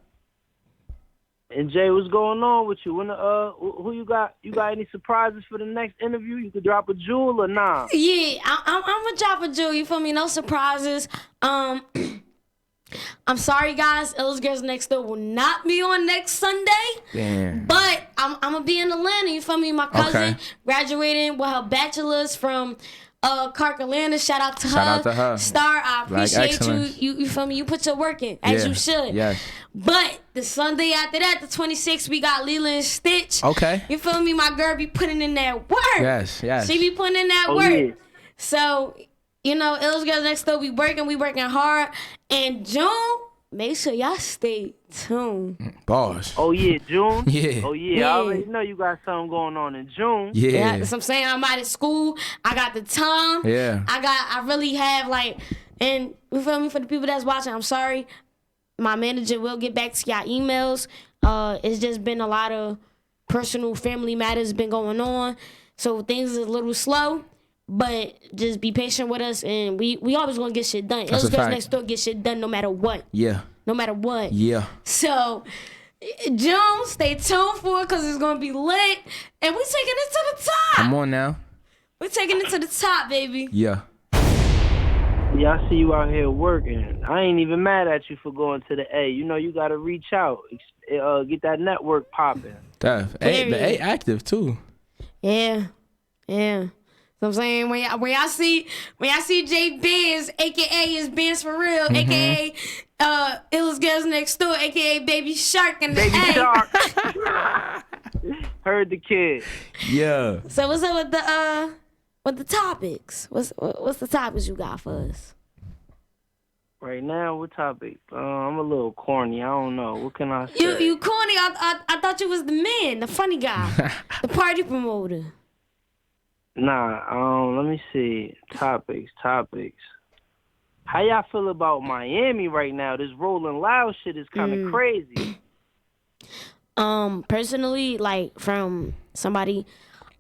And Jay, what's going on with you? When who you got? You got any surprises for the next interview? You could drop a jewel or nah? Yeah, I'm gonna drop a jewel. You feel me? No surprises. I'm sorry, guys. Illest Girls Next Door will not be on next Sunday. Damn. But I'm gonna be in Atlanta. You feel me? My cousin graduating with her bachelor's from Clark, Atlanta. Shout out to her. Star, I appreciate you. You feel me? You put your work in as you should. Yes. But the Sunday after that, the 26th, we got Leland and Stitch. Okay. You feel me? My girl be putting in that work. Yes. She be putting in that work. Yeah. So, you know, Illest Girls Next Door, we working hard. And June, make sure y'all stay tuned. Boss. Oh, yeah, June? Yeah. Oh, yeah. I already know you got something going on in June. Yeah. That's what I'm saying. I'm out of school. I got the time. Yeah. I really have, like, and you feel me? For the people that's watching, I'm sorry. My manager will get back to y'all emails. It's just been a lot of personal family matters been going on. So things is a little slow. But just be patient with us, and we always gonna get shit done. Illest Girls Next Door get shit done no matter what. Yeah. No matter what. Yeah. So, June, stay tuned for it, because it's gonna be lit. And we taking it to the top. Come on now. We're taking it to the top, baby. Yeah. Yeah, I see you out here working. I ain't even mad at you for going to the A. You know, you got to reach out, get that network popping. The A active too. Yeah. So I'm saying when y'all see Jay Benz, aka is Benz for real, aka Illest Girls Next Door, aka Baby Shark in the Baby A. Shark. Heard the kid. Yeah. So what's up with the topics? What's the topics you got for us? Right now, what topic? I'm a little corny. I don't know. What can I say? You corny? I thought you was the man, the funny guy, the party promoter. Nah. Let me see. Topics. How y'all feel about Miami right now? This Rolling Loud shit is kind of crazy. Personally, like from somebody,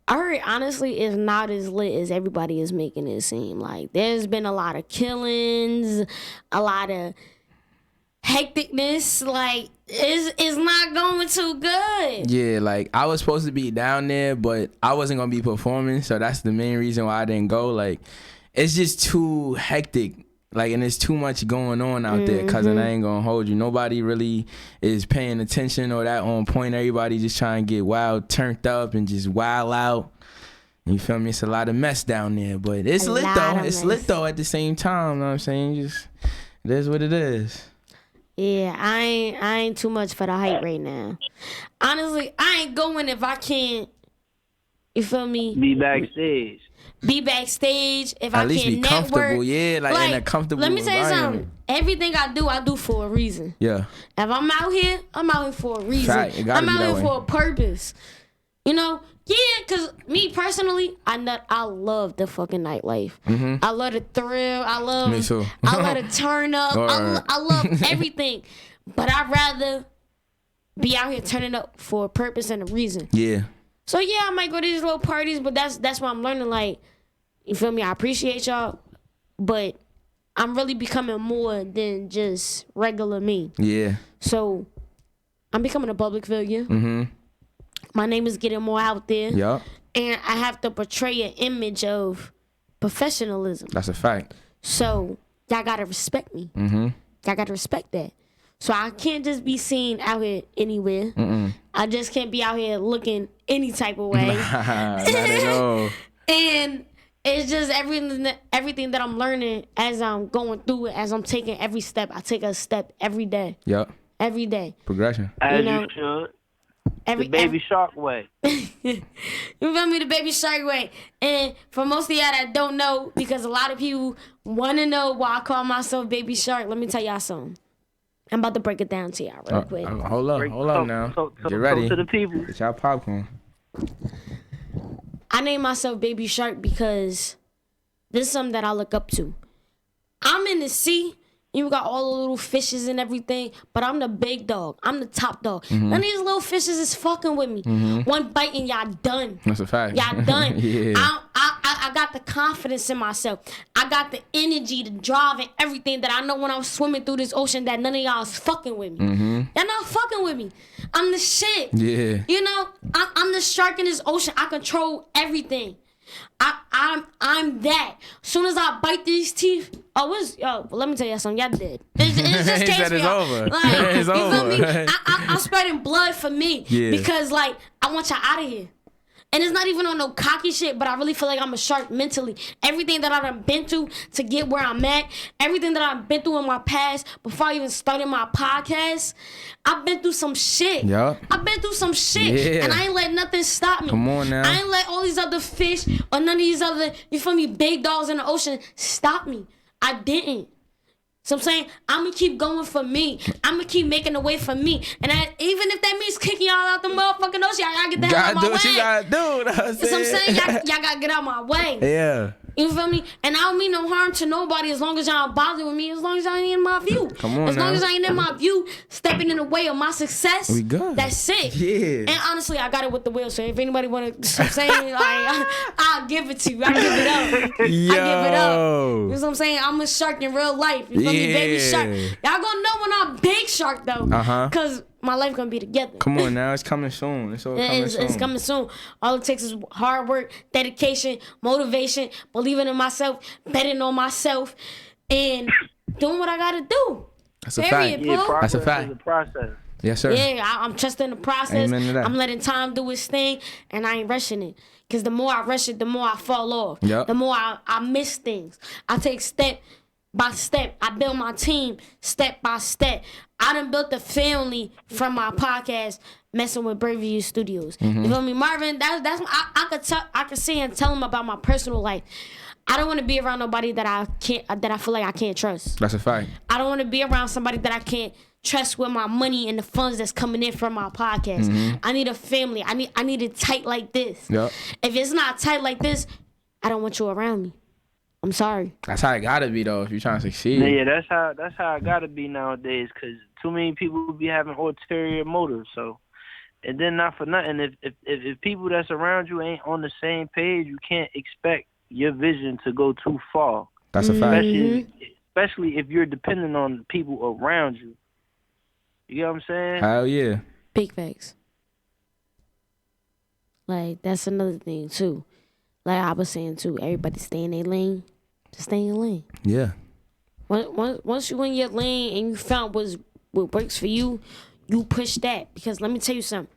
I heard honestly it's not as lit as everybody is making it seem. Like there's been a lot of killings, a lot of hecticness. Like it's not going too good. Yeah, like I was supposed to be down there, but I wasn't gonna be performing, so that's the main reason why I didn't go. Like it's just too hectic. Like, and there's too much going on out there, cousin. I ain't gonna hold you. Nobody really is paying attention or that on point. Everybody just trying to get wild, turned up, and just wild out. You feel me? It's a lot of mess down there, but it's lit though. It's lit though at the same time. You know what I'm saying? Just it is what it is. Yeah, I ain't too much for the hype right now. Honestly, I ain't going if I can't. You feel me? Be backstage. If at I least can be network. comfortable, yeah, like in a comfortable Let me tell you environment. something. Everything I do for a reason. Yeah. If I'm out here for a reason. Fact, it gotta I'm be out that here way. for a purpose. You know? Yeah, because me personally, I love the fucking nightlife. I love the thrill. Me too. I love the turn up. I love everything. But I'd rather be out here turning up for a purpose and a reason. Yeah. So yeah, I might go to these little parties, but that's what I'm learning. Like, you feel me? I appreciate y'all, but I'm really becoming more than just regular me. Yeah. So I'm becoming a public figure. My name is getting more out there. Yup. And I have to portray an image of professionalism. That's a fact. So y'all gotta respect me. Y'all gotta respect that. So I can't just be seen out here anywhere. I just can't be out here looking any type of way. Not at all. And it's just everything that I'm learning as I'm going through it, as I'm taking every step. I take a step every day. Yup. Every day. Progression. As you should. The Baby Shark way. You feel me? The Baby Shark way. And for most of y'all that don't know, because a lot of people want to know why I call myself Baby Shark, let me tell y'all something. I'm about to break it down to y'all real quick. Hold up now. Get ready. To the people. Get y'all popcorn. I named myself Baby Shark because this is something that I look up to. I'm in the sea. You got all the little fishes and everything, but I'm the big dog. I'm the top dog. None of these little fishes is fucking with me. One bite and y'all done. That's a fact. Y'all done. Yeah. I I got the confidence in myself. I got the energy, the drive, and everything that I know when I'm swimming through this ocean that none of y'all is fucking with me. Y'all not fucking with me. I'm the shit. Yeah. You know, I'm the shark in this ocean. I control everything. I'm that. Soon as I bite these teeth, let me tell you something. Y'all dead. It's just case for y'all. Over. Like, it's you over. feel me? I'm spreading blood for me because like I want y'all out of here. And it's not even on no cocky shit, but I really feel like I'm a shark mentally. Everything that I've been through to get where I'm at, everything that I've been through in my past, before I even started my podcast, I've been through some shit. Yup. I've been through some shit. Yeah. And I ain't let nothing stop me. Come on now. I ain't let all these other fish or none of these other, you feel me, big dogs in the ocean stop me. I didn't. So I'm saying, I'm going to keep going for me. I'm going to keep making a way for me. And even if that means kicking y'all out the motherfucking ocean, y'all got to get the hell out of my way. Do what you got to do. That's what I'm saying. Y'all got to get out my way. Yeah. You feel me? And I don't mean no harm to nobody as long as y'all bother with me, as long as y'all ain't in my view. Come on As long now. as I ain't in my view, stepping in the way of my success, We good. that's it. Yeah. And honestly, I got it with the will. So if anybody want to say, like, I'll give it to you. I give it up. I give it up. You know what I'm saying? I'm a shark in real life. You feel me? Baby shark. Y'all gonna know when I'm big shark, though. Because my life gonna be together. Come on now, it's coming soon. It's all coming soon. It's coming soon. All it takes is hard work, dedication, motivation, believing in myself, betting on myself, and doing what I gotta do. That's a fact. That's a fact. Is a process. Yes, sir. Yeah, I'm trusting the process. Amen to that. I'm letting time do its thing, and I ain't rushing it. Because the more I rush it, the more I fall off. Yep. The more I miss things. I take step by step. I build my team step by step. I done built a family from my podcast, messing with Braveview Studios. You feel me, Marvin? That's I could sit and tell him about my personal life. I don't want to be around nobody that I feel like I can't trust. That's a fact. I don't want to be around somebody that I can't trust with my money and the funds that's coming in from my podcast. I need a family. I need it tight like this. Yep. If it's not tight like this, I don't want you around me. I'm sorry. That's how it gotta be though. If you're trying to succeed. Yeah, that's how it gotta be nowadays. Cause too many people be having ulterior motives. So, and then not for nothing, if people that's around you ain't on the same page, you can't expect your vision to go too far. That's a fact. Especially if you're dependent on people around you. You get what I'm saying? Hell yeah. Big facts. Like, that's another thing too. Like I was saying too, everybody stay in their lane. Just stay in your lane. Yeah. Once you in your lane and you found what works for you, you push that. Because let me tell you something.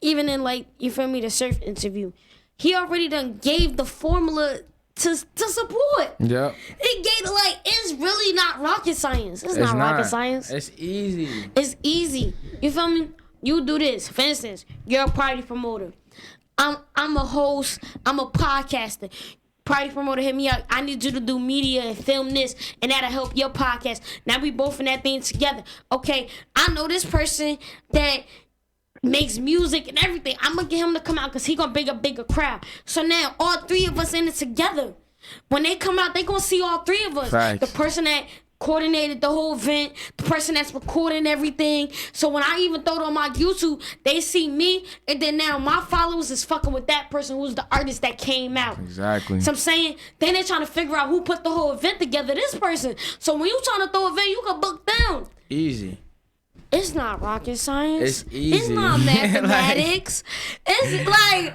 Even in like, you feel me, the surf interview, he already done gave the formula to support. Yep. It gave like, it's really not rocket science. It's not rocket science. It's easy. It's easy. You feel me? You do this. For instance, you're a party promoter. I'm a host. I'm a podcaster. Party promoter, hit me up. I need you to do media and film this, and that'll help your podcast. Now we both in that thing together. Okay, I know this person that makes music and everything. I'm gonna get him to come out because he gonna bring a bigger crowd. So now all three of us in it together. When they come out, they gonna see all three of us. Facts. The person that coordinated the whole event, the person that's recording everything. So when I even throw it on my YouTube, they see me, and then now my followers is fucking with that person who's the artist that came out. Exactly. So I'm saying, then they're trying to figure out who put the whole event together, this person. So when you trying to throw an event, you can book down. Easy. It's not rocket science. It's easy. It's not mathematics. It's like,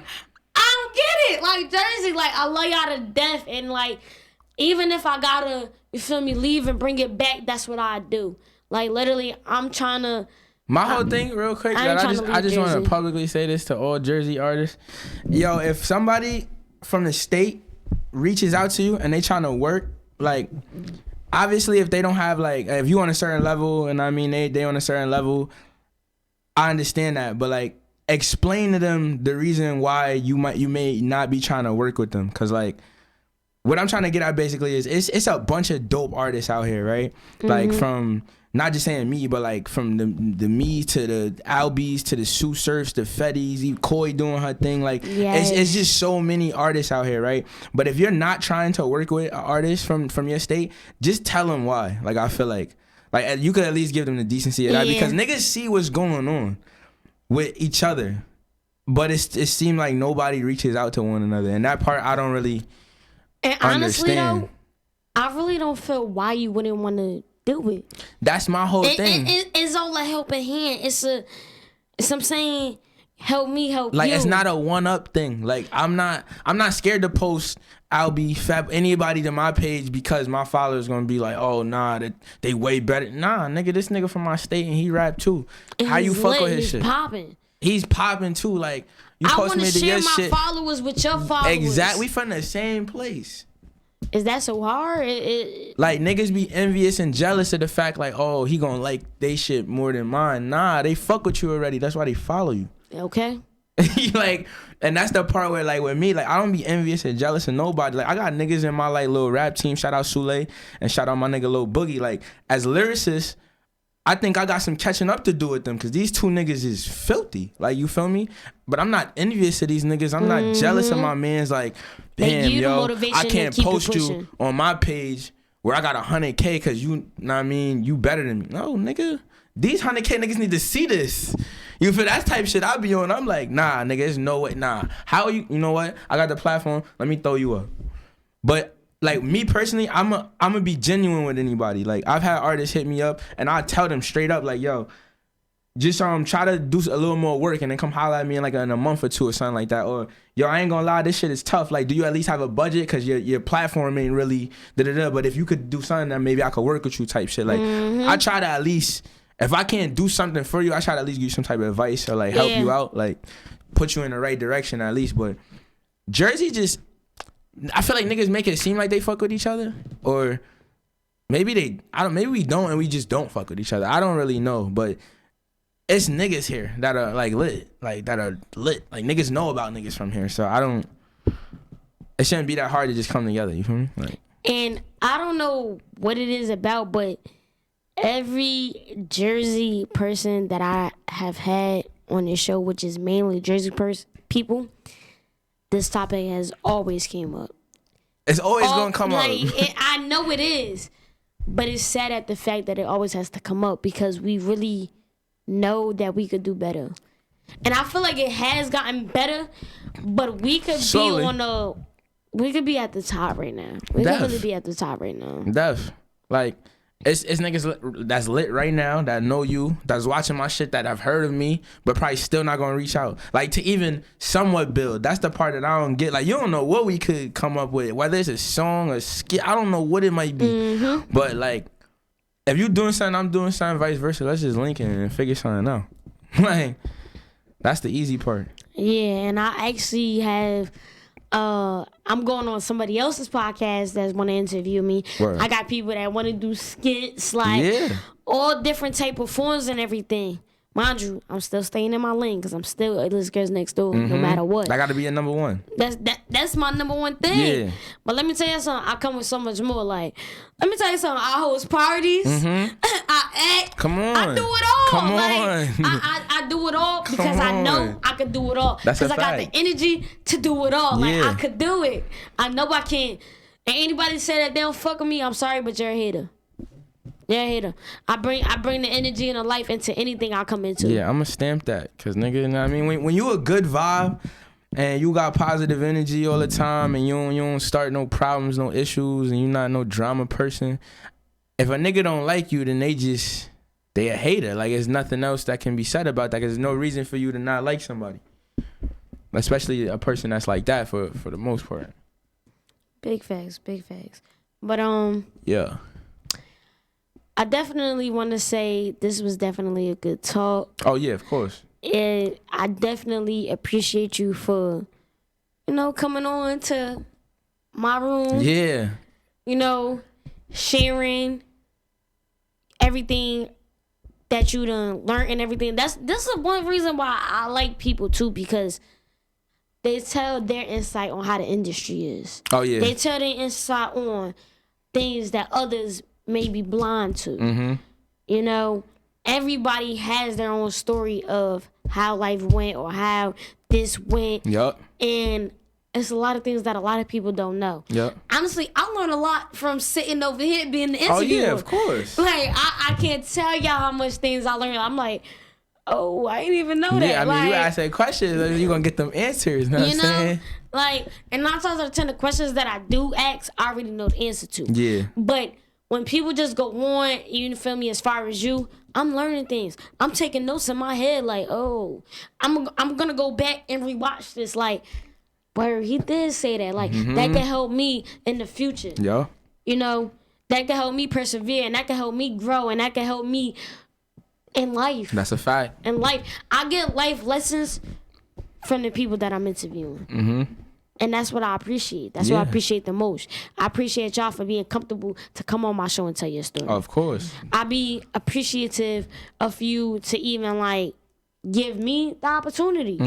I don't get it. Like, Jersey, like, I love y'all to death, and like, even if I gotta, you feel me, leave and bring it back, that's what I do. Like, literally, I'm trying to. My whole thing, real quick, I just want to publicly say this to all Jersey artists. Yo, if somebody from the state reaches out to you and they trying to work, like, obviously, if they don't have, like, if you on a certain level, and I mean, they on a certain level, I understand that. But, like, explain to them the reason why you may not be trying to work with them. Because, like, what I'm trying to get at basically is it's a bunch of dope artists out here, right? Like, from not just saying me, but like from the me to the Albies to the Sue Surfs, the Fetties, Koi doing her thing. Like, it's just so many artists out here, right? But if you're not trying to work with an artist from your state, just tell them why. Like, I feel like you could at least give them the decency of that, because niggas see what's going on with each other. But it seemed like nobody reaches out to one another, and that part I don't really honestly, understand. though, I really don't feel why you wouldn't want to do it. That's my whole thing. It's all a helping hand. It's I'm saying, help me help like, you. it's not a one-up thing. Like, I'm not scared to post I'll be fab anybody to my page because my followers gonna be like, oh nah, they way better. Nah, nigga, this nigga from my state and he rap too. And how you fuck with his shit? Popping. He's popping too. Like, you post me to your shit. I want to share my followers with your followers. Exactly. We from the same place. Is that so hard? Like, niggas be envious and jealous of the fact, like, oh, he gonna like they shit more than mine. Nah, they fuck with you already. That's why they follow you. Okay. Like, and that's the part where, like, with me, like, I don't be envious and jealous of nobody. Like, I got niggas in my, like, little rap team. Shout out Sule and shout out my nigga Lil Boogie. Like, as lyricists, I think I got some catching up to do with them because these two niggas is filthy. Like, you feel me? But I'm not envious of these niggas. I'm not jealous of my mans. Like, damn, yo, I can't post you on my page where I got 100K because you know what I mean, you better than me. No, nigga. These 100K niggas need to see this. You feel that type shit I be on? I'm like, nah, nigga, there's no way. Nah. How you know what? I got the platform. Let me throw you up. But, like, me personally, I'm a be genuine with anybody. Like, I've had artists hit me up and I tell them straight up, like, yo, just try to do a little more work and then come holler at me in a month or two or something like that. Or, yo, I ain't gonna lie, this shit is tough. Like, do you at least have a budget? Cause your platform ain't really da-da-da. But if you could do something that maybe I could work with you type shit. Like, I try to at least, if I can't do something for you, I try to at least give you some type of advice or, like, help you out. Like, put you in the right direction at least. But Jersey just, I feel like niggas make it seem like they fuck with each other. Or maybe maybe we don't and we just don't fuck with each other. I don't really know. But it's niggas here that are, like, lit. Like, that are lit. Like, niggas know about niggas from here. So it shouldn't be that hard to just come together. You feel me? Like, and I don't know what it is about, but every Jersey person that I have had on this show, which is mainly Jersey people, this topic has always came up. It's always gonna come up. I know it is, but it's sad at the fact that it always has to come up because we really know that we could do better. And I feel like it has gotten better, but we could we could be at the top right now. We could really be at the top right now. Like, it's niggas that's lit right now that know you, that's watching my shit, that have heard of me, but probably still not gonna reach out. Like, to even somewhat build. That's the part that I don't get. Like, you don't know what we could come up with, whether it's a song or skit. I don't know what it might be. But, like, if you doing something, I'm doing something, vice versa. Let's just link and figure something out. Like, that's the easy part. Yeah, and I actually have. I'm going on somebody else's podcast that want to interview me. Word. I got people that want to do skits, like all different type of forms and everything. Mind you, I'm still staying in my lane because I'm still Illest Girls Next Door, no matter what. I got to be a number one. That's my number one thing. Yeah. But let me tell you something. I come with so much more. Like, let me tell you something. I host parties. I act. Come on. I do it all. Come on. I do it all because I know I could do it all. Because I got the energy to do it all. Like, I could do it. I know I can. And anybody say that they don't fuck with me, I'm sorry, but you're a hater. Yeah, hater. I bring the energy and the life into anything I come into. Yeah, I'm gonna stamp that, cause nigga, you know what I mean, when you a good vibe and you got positive energy all the time and you don't start no problems, no issues, and you not no drama person. If a nigga don't like you, then they a hater. Like, there's nothing else that can be said about that. Cause there's no reason for you to not like somebody, especially a person that's like that for the most part. Big facts. But yeah. I definitely want to say this was definitely a good talk. Oh, yeah, of course. And I definitely appreciate you for, coming on to my room. Yeah. Sharing everything that you done learned and everything. This is one reason why I like people, too, because they tell their insight on how the industry is. Oh, yeah. They tell their insight on things that others may be blind to. Everybody has their own story of how life went or how this went. Yep. And it's a lot of things that a lot of people don't know. Yep. Honestly, I learned a lot from sitting over here being the interviewer. Oh, yeah, of course. Like, I can't tell y'all how much things I learned. I'm like, oh, I didn't even know that. Yeah, I mean, like, you ask that question, you gonna get them answers. Know what I'm saying? Like, and 9 times out of 10, the questions that I do ask, I already know the answer to. Yeah. But when people just go on, you feel me, as far as you, I'm learning things. I'm taking notes in my head, like, oh, I'm gonna go back and rewatch this, like, where he did say that, like, that can help me in the future. Yeah. You know, that can help me persevere, and that can help me grow, and that can help me in life. That's a fact. In life, I get life lessons from the people that I'm interviewing. And that's what I appreciate. That's what I appreciate the most. I appreciate y'all for being comfortable to come on my show and tell your story. Of course. I be appreciative of you to even, like, give me the opportunity.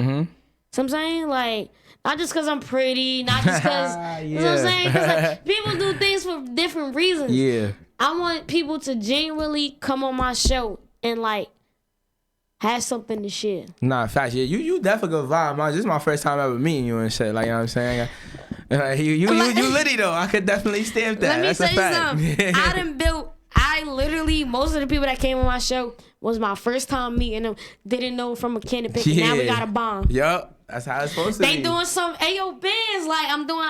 So I'm saying, like, not just because I'm pretty, not just because, you know what I'm saying? Because, like, people do things for different reasons. Yeah. I want people to genuinely come on my show and, like, have something to share. Nah, facts. Yeah, you definitely good vibe, man. This is my first time ever meeting you and shit. Like, you know what I'm saying? Like, you litty though. I could definitely stamp that. Let me That's tell you something. I literally, most of the people that came on my show was my first time meeting them. Didn't know from a can of pick. Now we got a bomb. Yup. That's how it's supposed to be. They doing some Ayo bands, like I'm doing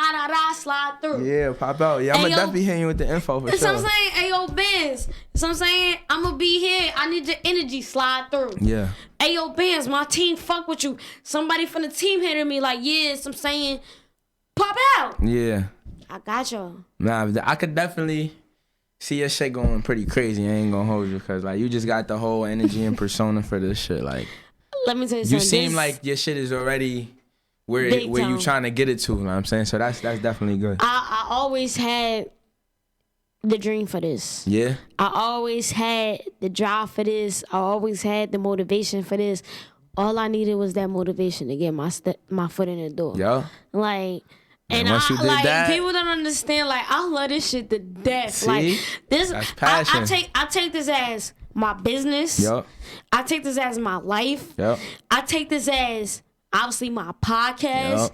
slide through. Yeah, pop out. Yeah, I'm gonna definitely hit you with the info for sure. So I'm saying, Ayo bands. So I'm saying, I'm gonna be here. I need your energy, slide through. Yeah. Ayo bands, my team fuck with you. Somebody from the team hitting me like, yes, I'm saying, pop out. Yeah. I got y'all. Nah, I could definitely see your shit going pretty crazy. I ain't gonna hold you, cause like you just got the whole energy and persona for this shit. Like, let me tell you something. You seem like your shit is already where you trying to get it to. You know what I'm saying? So that's definitely good. I always had the dream for this. Yeah. I always had the drive for this. I always had the motivation for this. All I needed was that motivation to get my foot in the door. Yeah. Like, and once you did that, people don't understand. Like, I love this shit to death. See? Like, this, that's passion. I take this as my business. Yep. I take this as my life. Yep. I take this as obviously my podcast. Yep.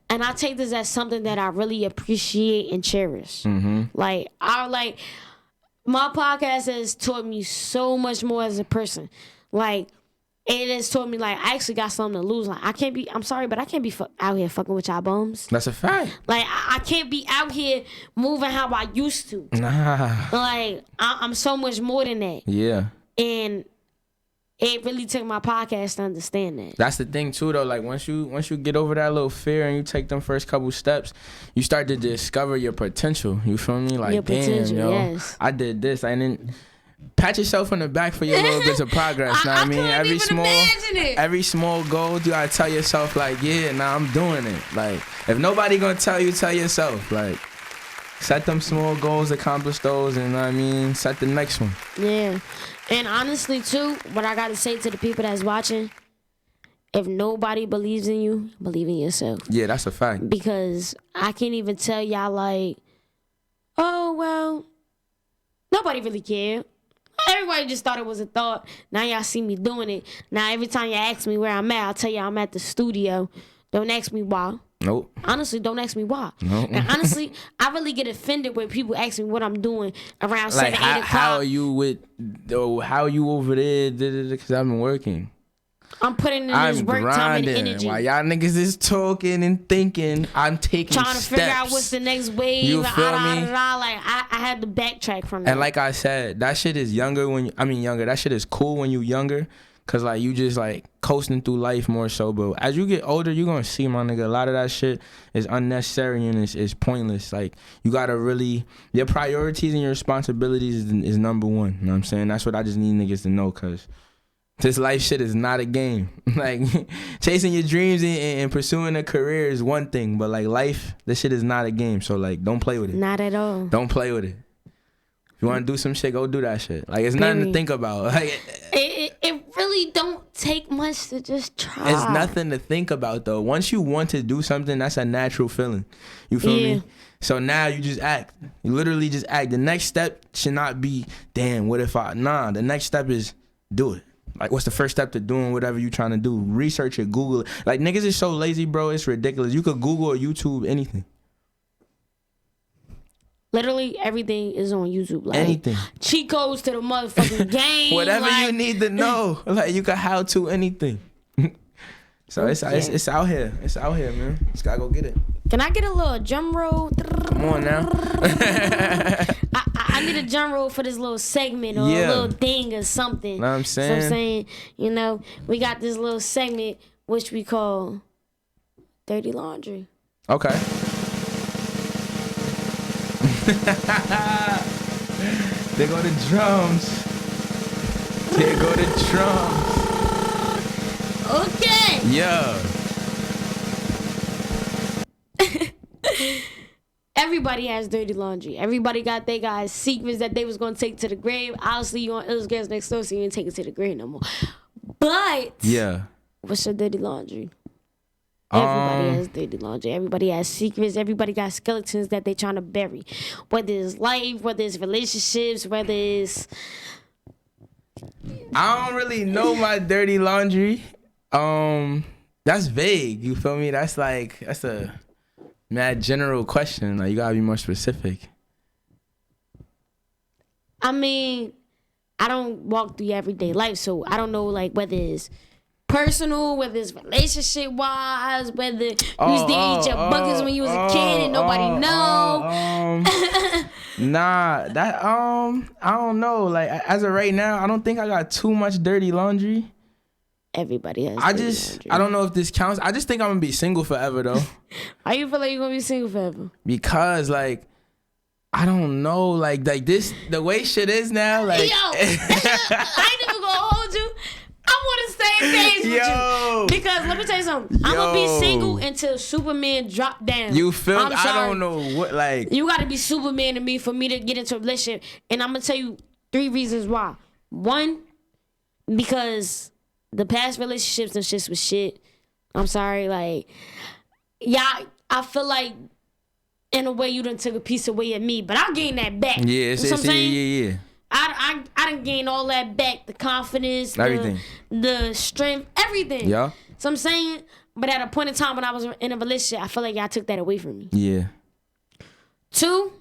And I take this as something that I really appreciate and cherish. Like, my podcast has taught me so much more as a person. Like, it has taught me, like, I actually got something to lose. Like, I'm sorry, but I can't be out here fucking with y'all bums. That's a fact. Like, I can't be out here moving how I used to. Nah. Like, I'm so much more than that. Yeah. And it really took my podcast to understand that. That's the thing too, though. Like once you get over that little fear and you take them first couple steps, you start to discover your potential. You feel me? Like, damn, yo, yes. I did this. I didn't pat yourself on the back for your little bits of progress. Know what I mean? Every small goal, you gotta tell yourself like, yeah, nah, I'm doing it. Like, if nobody gonna tell you, tell yourself. Like, set them small goals, accomplish those, and you know what I mean, set the next one. Yeah. And honestly, too, what I got to say to the people that's watching, if nobody believes in you, believe in yourself. Yeah, that's a fact. Because I can't even tell y'all, like, oh, well, nobody really cared. Everybody just thought it was a thought. Now y'all see me doing it. Now every time y'all ask me where I'm at, I'll tell y'all I'm at the studio. Don't ask me why. Nope. Honestly, don't ask me why. Nope. And honestly, I really get offended when people ask me what I'm doing around 7, 8 o'clock. How are you how are you over there? Because I've been working. I'm putting in this work time and energy. While y'all niggas is talking and thinking, I'm taking trying to steps. figure out what's the next wave. You feel me? Like, I had to backtrack from that. And like I said, that shit is younger that shit is cool when you younger. Cause like you just like coasting through life more so, but as you get older, you're gonna see, my nigga, a lot of that shit is unnecessary and it's pointless. Like, you gotta really, your priorities and your responsibilities is number one. You know what I'm saying? That's what I just need niggas to know, cause this life shit is not a game. Like, chasing your dreams and pursuing a career is one thing, but like life, this shit is not a game. So like, don't play with it. Not at all. Don't play with it. If you want to do some shit, go do that shit. Like, it's nothing to think about. Like, it really don't take much to just try. It's nothing to think about, though. Once you want to do something, that's a natural feeling. You feel me? So now you just act. You literally just act. The next step should not be, damn, what if I... Nah, the next step is do it. Like, what's the first step to doing whatever you trying to do? Research it, Google it. Like, niggas is so lazy, bro. It's ridiculous. You could Google or YouTube anything. Literally everything is on YouTube. Like, anything. Cheat codes to the motherfucking game. Whatever like, you need to know. Like, you can how to anything. So it's out here. It's out here, man. Just gotta go get it. Can I get a little drum roll? Come on now. I need a drum roll for this little segment or a little thing or something. Know what I'm saying? So I'm saying, you know, we got this little segment which we call Dirty Laundry. Okay. There go the drums. There go the drums. Okay. Yeah. Everybody has dirty laundry. Everybody got their guys' secrets that they was gonna take to the grave. Obviously, you on Illest Girls Next Door, so you ain't take it to the grave no more. But what's your dirty laundry? Everybody has dirty laundry. Everybody has secrets. Everybody got skeletons that they trying to bury. Whether it's life, whether it's relationships, whether it's... I don't really know my dirty laundry. That's vague. You feel me? That's a mad general question. Like, you gotta be more specific. I mean, I don't walk through your everyday life, so I don't know like whether it's personal, whether it's relationship wise, whether you used to eat your buckets when you was a kid and nobody know. Nah, that I don't know. Like, as of right now, I don't think I got too much dirty laundry. Everybody has. I don't know if this counts. I just think I'm gonna be single forever though. Why you feel like you're gonna be single forever? Because like, I don't know, like this, the way shit is now. Like, yo, I ain't even gonna hold you. I want to stay engaged with you because let me tell you something. I'm gonna be single until Superman drop down. You feel? I don't know what like. You gotta be Superman to me for me to get into a relationship, and I'm gonna tell you 3 reasons why. 1, because the past relationships and shit was shit. I'm sorry, like, yeah, I feel like in a way you done took a piece away of me, but I'll gain that back. Yeah, you know what I'm saying? Yeah. I done gained all that back, the confidence, everything, the strength, everything. Yeah. So I'm saying, but at a point in time when I was in a relationship, I feel like y'all took that away from me. Yeah. 2,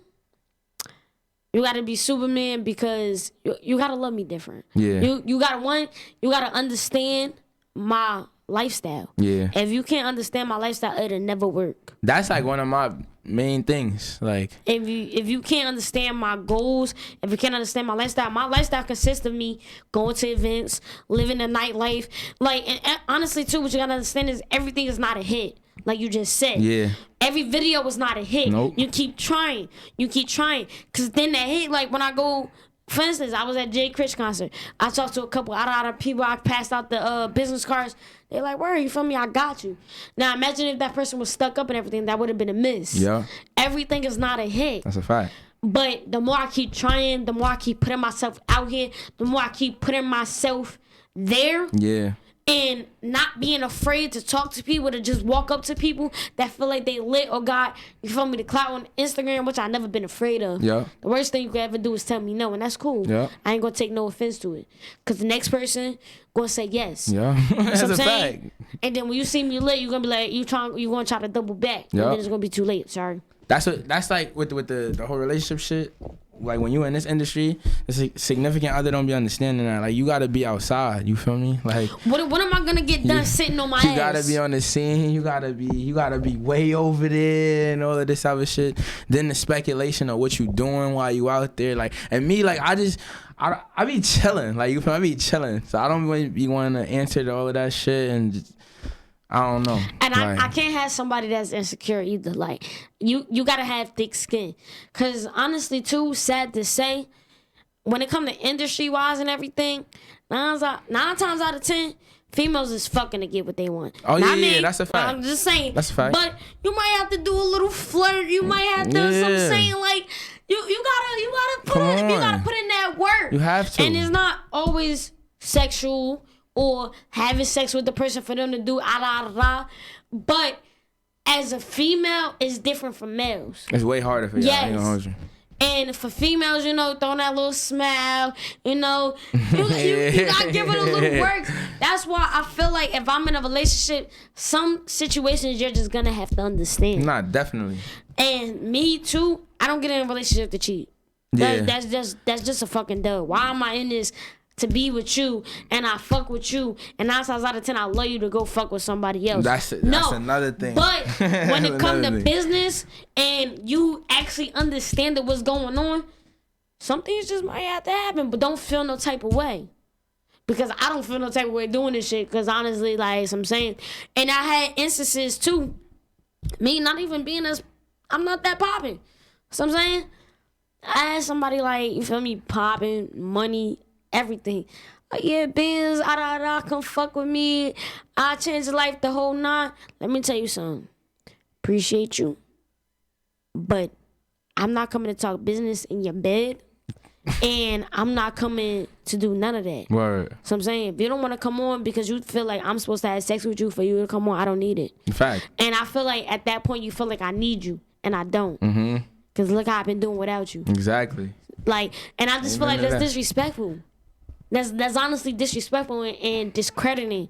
you gotta be Superman because you gotta love me different. Yeah. You gotta understand my lifestyle. Yeah. If you can't understand my lifestyle, it'll never work. That's like one of my main things. Like, if you can't understand my goals, if you can't understand my lifestyle consists of me going to events, living the nightlife. Like, and honestly too, what you gotta understand is everything is not a hit. Like you just said. Yeah. Every video was not a hit. Nope. You keep trying. Cause then that hit, like when I go, for instance, I was at Jay Critch concert. I talked to a couple out of people. I passed out the business cards. They're like, where you from me? I got you. Now imagine if that person was stuck up and everything, that would have been a miss. Yeah. Everything is not a hit. That's a fact. But the more I keep trying, the more I keep putting myself out here, the more I keep putting myself there. Yeah. And not being afraid to talk to people, to just walk up to people that feel like they lit or got, you feel me, the clout on Instagram, which I never been afraid of. Yeah. The worst thing you could ever do is tell me no, and that's cool. Yeah. I ain't gonna take no offense to it. Cause the next person gonna say yes. Yeah. That's a fact. And then when you see me lit, you're gonna be like, you gonna try to double back. Yeah. And then it's gonna be too late. Sorry. That's like with the whole relationship shit. Like when you in this industry, the significant other don't be understanding that. Like, you gotta be outside. You feel me? Like, what am I gonna get done sitting on my ass? You gotta be on the scene. You gotta be way over there and all of this other shit. Then the speculation of what you doing while you out there. Like, and me, like, I be chilling. Like, you feel me? I be chilling. So I don't really be wanting to answer to all of that shit and just, I don't know. And I can't have somebody that's insecure either. Like, you gotta have thick skin. Cause honestly too, sad to say, when it come to industry wise and everything, 9 times out of 10, females is fucking to get what they want. Oh yeah, that's a fact. I'm just saying. That's a fact. But you might have to do a little flirt. You might have to. So I'm saying, like, you gotta put in that work. You have to. And it's not always sexual or having sex with the person for them to do but as a female, it's different from males. It's way harder for y'all. Yes. I ain't gonna hold you. And for females, throwing that little smile, you gotta give it a little work. That's why I feel like if I'm in a relationship, some situations you're just gonna have to understand. Nah, definitely. And me too, I don't get in a relationship to cheat. That's just a fucking dub. Why am I in this to be with you and I fuck with you and 9 times out of 10 I love you to go fuck with somebody else? That's another thing. But when it comes to business and you actually understand what's going on, some things just might have to happen. But don't feel no type of way. Because I don't feel no type of way doing this shit. Because honestly, like I'm saying, and I had instances too. Me not even being I'm not that popping. So I'm saying, I had somebody like, you feel me, popping, money, everything. Like, yeah, Benz, come fuck with me. I changed your life the whole 9. Let me tell you something. Appreciate you. But I'm not coming to talk business in your bed. And I'm not coming to do none of that. Word. So I'm saying, if you don't want to come on because you feel like I'm supposed to have sex with you for you to come on, I don't need it. In fact. And I feel like at that point you feel like I need you, and I don't. Mm-hmm. Because look how I've been doing without you. Exactly. Like, and I just feel like that's disrespectful. That's honestly disrespectful and discrediting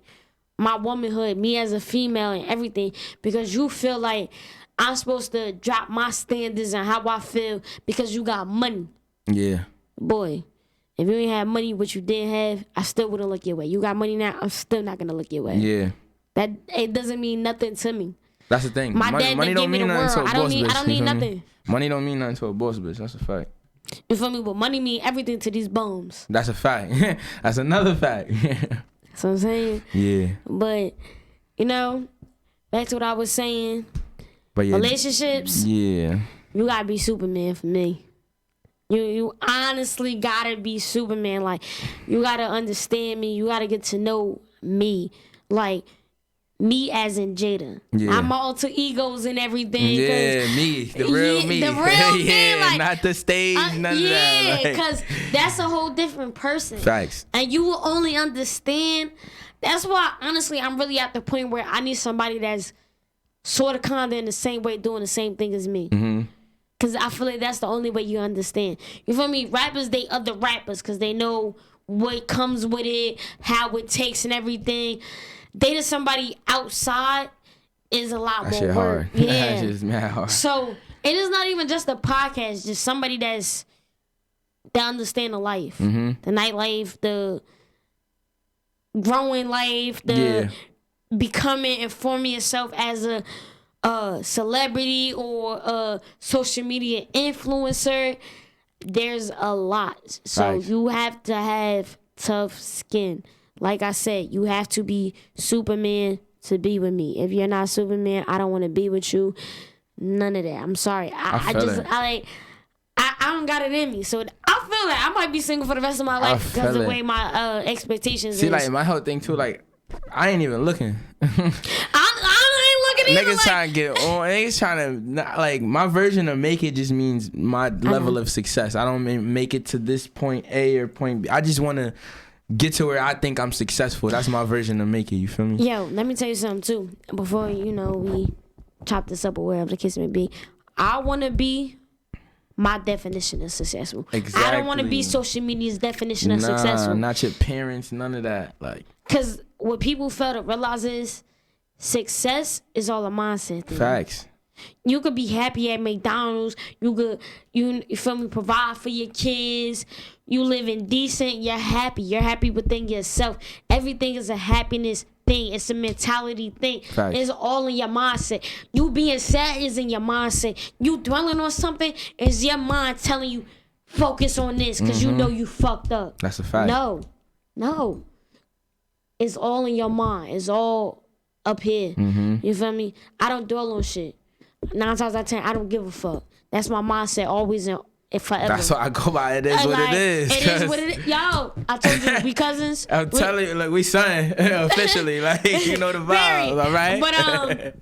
my womanhood, me as a female and everything, because you feel like I'm supposed to drop my standards and how I feel because you got money. Yeah. Boy, if you ain't had money, what you didn't have, I still wouldn't look your way. You got money now, I'm still not gonna look your way. Yeah. That it doesn't mean nothing to me. That's the thing. My dad money don't mean nothing to a boss bitch. I don't need nothing. Money don't mean nothing to a boss bitch. That's a fact. You feel me? But money mean everything to these bums. That's a fact. That's another fact. That's what I'm saying. Yeah. But you know, back to what I was saying. But yeah, relationships. Yeah. You gotta be Superman for me. You honestly gotta be Superman. Like, you gotta understand me. You gotta get to know me. Like, me as in Jada. Yeah. I'm alter egos and everything. Yeah, me. The real me. The real me. Like, not the stage, none of that. Yeah, because that's a whole different person. Facts. And you will only understand. That's why, honestly, I'm really at the point where I need somebody that's sort of kind of in the same way doing the same thing as me. Mm-hmm. Because I feel like that's the only way you understand. You feel me? Rappers, they other rappers because they know what comes with it, how it takes and everything. Dating somebody outside is a lot more work. Hard. Yeah. That's just mad hard. So it is not even just a podcast, just somebody that understand the life. Mm-hmm. The nightlife, the growing life, the becoming and forming yourself as a celebrity or a social media influencer. There's a lot. So Right. You have to have tough skin. Like I said, you have to be Superman to be with me. If you're not Superman, I don't want to be with you. None of that. I'm sorry. I don't got it in me. So I feel that I might be single for the rest of my life because of the way my expectations is. See, like, my whole thing too, like, I ain't even looking. I ain't looking either. Niggas trying to get on. Niggas trying to, like, my version of make it just means my level of success. I don't make it to this point A or point B. I just want to get to where I think I'm successful. That's my version of make it. You feel me? Yo, let me tell you something too. Before, we chop this up or wherever the case may be, I want to be my definition of successful. Exactly. I don't want to be social media's definition of successful. Not your parents, none of that. Like, because what people fail to realize is success is all a mindset thing. Facts. You could be happy at McDonald's. You could, you feel me, provide for your kids. You living decent. You're happy. You're happy within yourself. Everything is a happiness thing. It's a mentality thing. Facts. It's all in your mindset. You being sad is in your mindset. You dwelling on something is your mind telling you, focus on this because you know you fucked up. That's a fact. No. It's all in your mind. It's all up here. You feel me? I don't dwell on shit. 9 times out of 10, I don't give a fuck. That's my mindset, always and forever. That's what I go by. It is what it is. It is what it is. Yo, I told you, we cousins. I'm telling you, like, we son officially. Like, you know the vibes, all right? But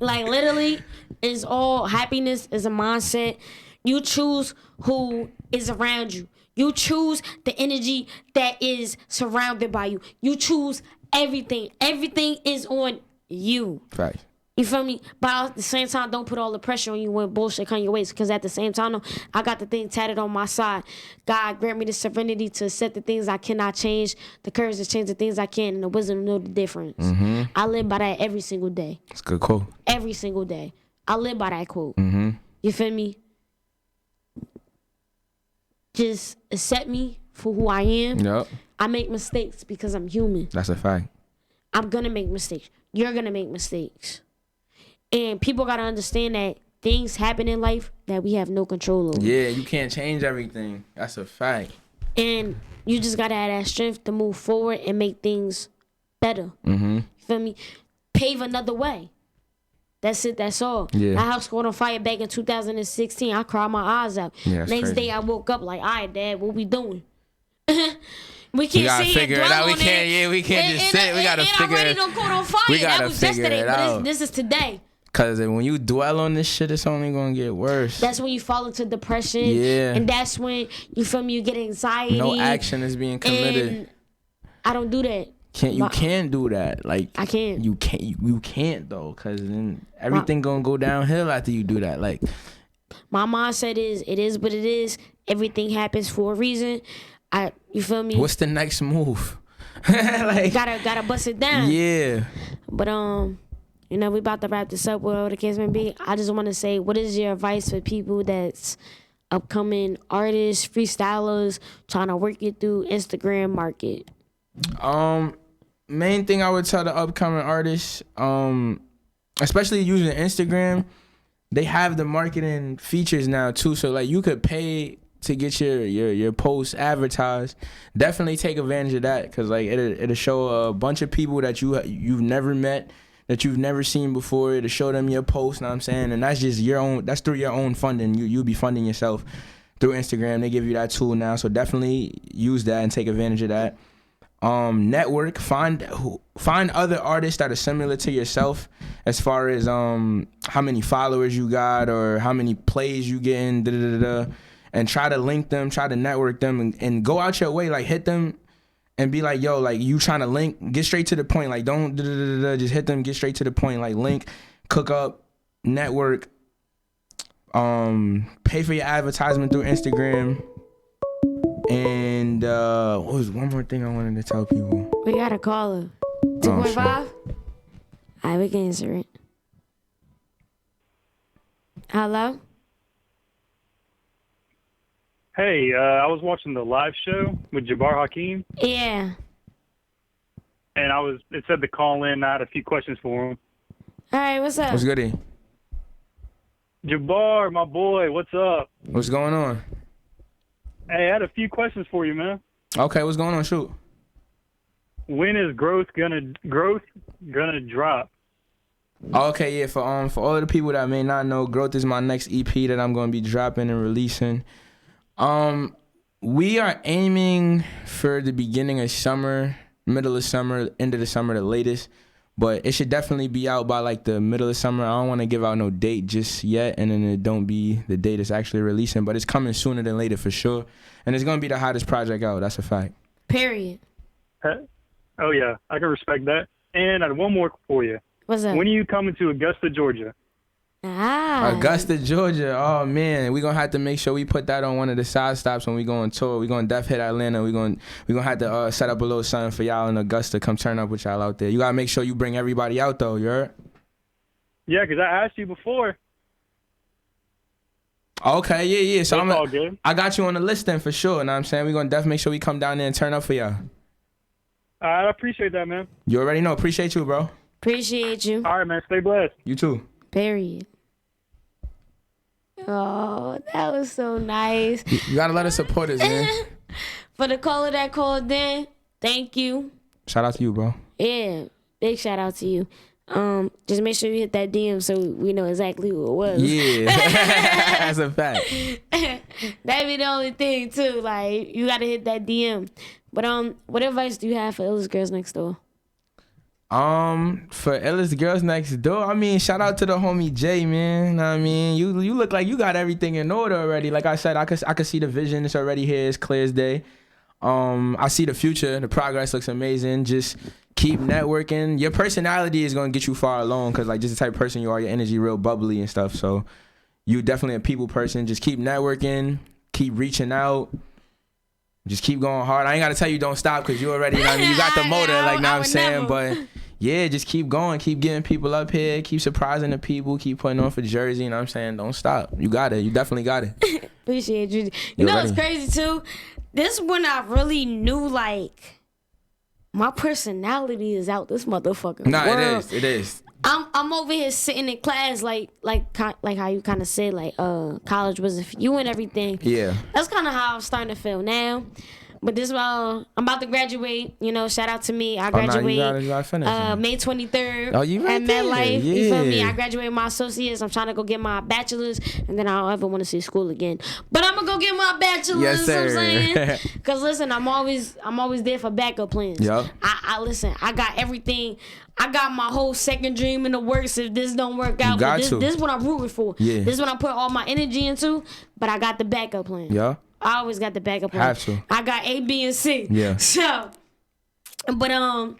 like, literally, it's all happiness is a mindset. You choose who is around you. You choose the energy that is surrounded by you. You choose everything. Everything is on you. Right. You feel me? But at the same time, don't put all the pressure on you when bullshit come your ways. Because at the same time, I got the thing tatted on my side. God grant me the serenity to accept the things I cannot change, the courage to change the things I can, and the wisdom to know the difference. I live by that every single day. That's a good quote. Every single day. I live by that quote. You feel me? just accept me for who I am. Yep. I make mistakes because I'm human. That's a fact. I'm gonna make mistakes. You're gonna make mistakes. And people gotta understand that things happen in life that we have no control over. Yeah, you can't change everything. That's a fact. And you just gotta have that strength to move forward and make things better. Mm-hmm. You feel me? Pave another way. That's it. That's all. Yeah. My house caught on fire back in 2016. I cried my eyes out. Yeah, that's Next crazy. day I woke up like, all right, Dad, what we doing? We can't gotta sit figure here it out. We dwell on can't. it. Yeah, we can't just sit. We gotta figure already it. done caught on fire. We gotta That was figure yesterday, it but out. this is today. Cause when you dwell on this shit, it's only gonna get worse. That's when you fall into depression. Yeah. And that's when you feel me. You get anxiety. No action is being committed. And I don't do that. You can't do that. Like I can't. You can't though, cause then everything gonna go downhill after you do that. Like my mindset is, it is what it is. Everything happens for a reason. You feel me? what's the next move? Like gotta bust it down. yeah. But you know, we about to wrap this up. Whatever the case may be, I just want to say, what is your advice for people that's upcoming artists, freestylers, trying to work it through Instagram market? Main thing I would tell the upcoming artists, especially using Instagram, they have the marketing features now too. So like you could pay to get your posts advertised. Definitely take advantage of that, because like it'll show a bunch of people that you've never met, that you've never seen before. It'll show them your posts, know what I'm saying? And that's just that's through your own funding. You'll be funding yourself through Instagram. They give you that tool now, so definitely use that and take advantage of that. Network, find other artists that are similar to yourself, as far as how many followers you got or how many plays you getting, and try to link them, try to network them, and go out your way, like hit them and be like, yo, like you trying to link, get straight to the point, like don't just hit them, get straight to the point, like link, cook up, network, pay for your advertisement through Instagram. And what was one more thing I wanted to tell people? We got a caller. 2.5? All right, we can answer it. Hello? Hey, I was watching the live show with Jabbarhakeem, Yeah. and it said to call in. I had a few questions for him. All right, what's up? What's goody? Jabbar, my boy, what's up? What's going on? Hey, I had a few questions for you, man. Okay, what's going on? Shoot. When is growth gonna drop? Okay, yeah, for all of the people that may not know, Growth is my next EP that I'm gonna be dropping and releasing. We are aiming for the beginning of summer, middle of summer, end of the summer, the latest. But it should definitely be out by like the middle of summer. I don't want to give out no date just yet, and then it don't be the date it's actually releasing. But it's coming sooner than later for sure, and it's gonna be the hottest project out. That's a fact. Period. Oh yeah, I can respect that. And I had one more for you. What's up? When are you coming to Augusta, Georgia? Augusta, Georgia. Oh man, we gonna have to make sure we put that on one of the side stops when we go on tour. We gonna def hit Atlanta. We gonna have to set up a little something for y'all in Augusta. Come turn up with y'all out there. You gotta make sure you bring everybody out though. You heard? Yeah, because I asked you before. Okay, yeah. So all good. I got you on the list then for sure. Know what I'm saying? We gonna definitely make sure we come down there and turn up for y'all. I appreciate that, man. You already know. Appreciate you, bro. Appreciate you. All right, man. Stay blessed. You too. Period. Oh, that was so nice. You gotta let us support us, man. For the caller that called in, thank you. Shout out to you, bro. Yeah, big shout out to you. Just make sure you hit that DM so we know exactly who it was. Yeah, that's a fact. That'd be the only thing too. Like you gotta hit that DM. But what advice do you have for Illest Girls Next Door? For Illest Girls Next Door, I mean, shout out to the homie Jay, man. Know what I mean, you look like you got everything in order already. Like I said, I could see the vision. It's already here. It's clear as day. I see the future. The progress looks amazing. Just keep networking. Your personality is gonna get you far along, cause like just the type of person you are. Your energy real bubbly and stuff. So you definitely a people person. Just keep networking. Keep reaching out. Just keep going hard. I ain't gotta tell you don't stop, cause you already, you know what I mean, you got the motor. Like, know what I'm saying, but Yeah, just keep going. Keep getting people up here. Keep surprising the people. Keep putting on for Jersey. You know what I'm saying? Don't stop. You got it. You definitely got it. Appreciate you. You know what's crazy too? This when I really knew like my personality is out this motherfucker. Nah, world. it is. I'm over here sitting in class like how you kind of said like college was for you and everything. Yeah. That's kind of how I'm starting to feel now. But this I'm about to graduate. You know, shout out to me. I graduate you gotta finish, May 23rd. Oh, you right at there. MetLife. Yeah. You feel me? I graduated my associates. I'm trying to go get my bachelor's, and then I don't ever want to see school again. But I'm gonna go get my bachelor's. Yes, sir. You know what I'm saying? Cause listen, I'm always there for backup plans. Yep. I listen. I got everything. I got my whole second dream in the works if this don't work out. But this is what I'm rooting for. Yeah. This is what I put all my energy into. But I got the backup plan. Yeah. I always got the backup plan. Have to. I got A, B, and C. Yeah. So, but I'm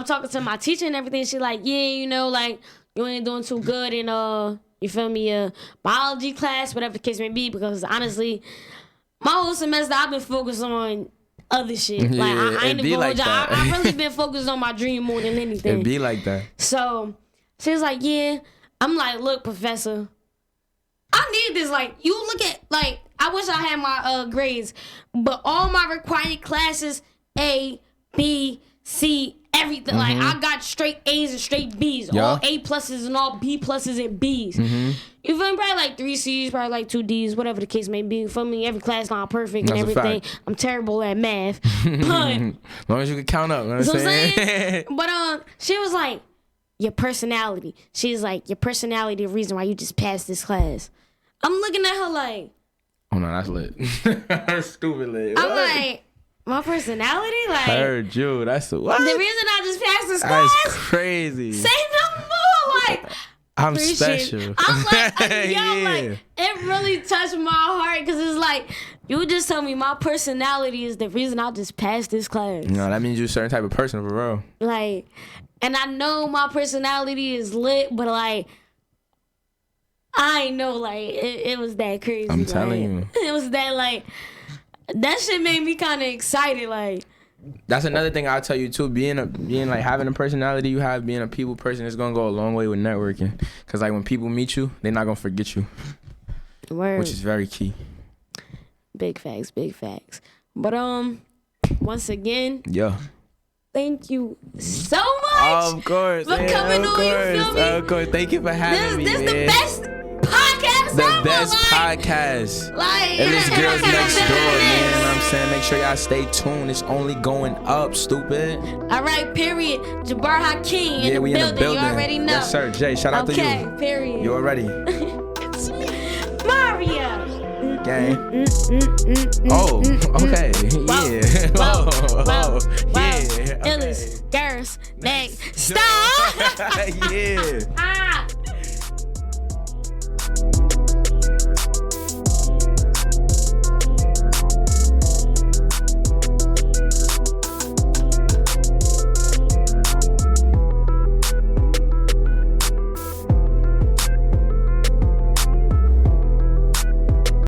talking to my teacher and everything. She like, yeah, you know, like you ain't doing too good in you feel me, biology class, whatever the case may be. Because honestly, my whole semester I've been focused on other shit. Yeah, Like I ain't even like that. I really been focused on my dream more than anything. It be like that. So she was like, yeah. I'm like, look, professor, I need this. Like, you look at, like, I wish I had my grades, but all my required classes, A, B, C, everything. Mm-hmm. Like, I got straight A's and straight B's. Yeah. All A pluses and all B pluses and B's. Mm-hmm. You feel me? Probably like 3 C's, probably like 2 D's, whatever the case may be. You feel me? Every class not perfect That's and a everything. fact. I'm terrible at math. But, As long as you can count up. You know what I'm saying? But she was like, your personality. She's like, your personality the reason why you just passed this class. I'm looking at her like, Oh no, that's lit. That's stupid lit. I'm like, my personality? Like, Heard you. That's what? the reason I just passed this That's class? crazy. Say no more. Like, I'm appreciate special. it. I'm like, yo, Yeah. like, it really touched my heart because it's like, you just told me my personality is the reason I just passed this class. No, that means you're a certain type of person for real. Like, and I know my personality is lit, but like, I know, like, it was that crazy. I'm telling you. It was that, like, that shit made me kind of excited, like. That's another thing I'll tell you too. Being like having a personality you have, being a people person is gonna go a long way with networking. Cause like when people meet you, they're not gonna forget you. Word. Which is very key. Big facts, big facts. But once again, Yeah. thank you so much. Of course. For coming on, you feel me? Of course. Thank you for having me. This man. the best podcast The ever. best like, podcast. Like, Illest Girls Next Door, man. You know what I'm saying? Make sure y'all stay tuned. It's only going up, stupid. All right, period. Jabbarhakeem in the we building. in the building. You already know. Yes, sir. Jay, shout out to you. Okay, period. You already. Mario. Gang. Oh, okay. Yeah. Wow. Yeah. Illest Girls Next Door. Yeah.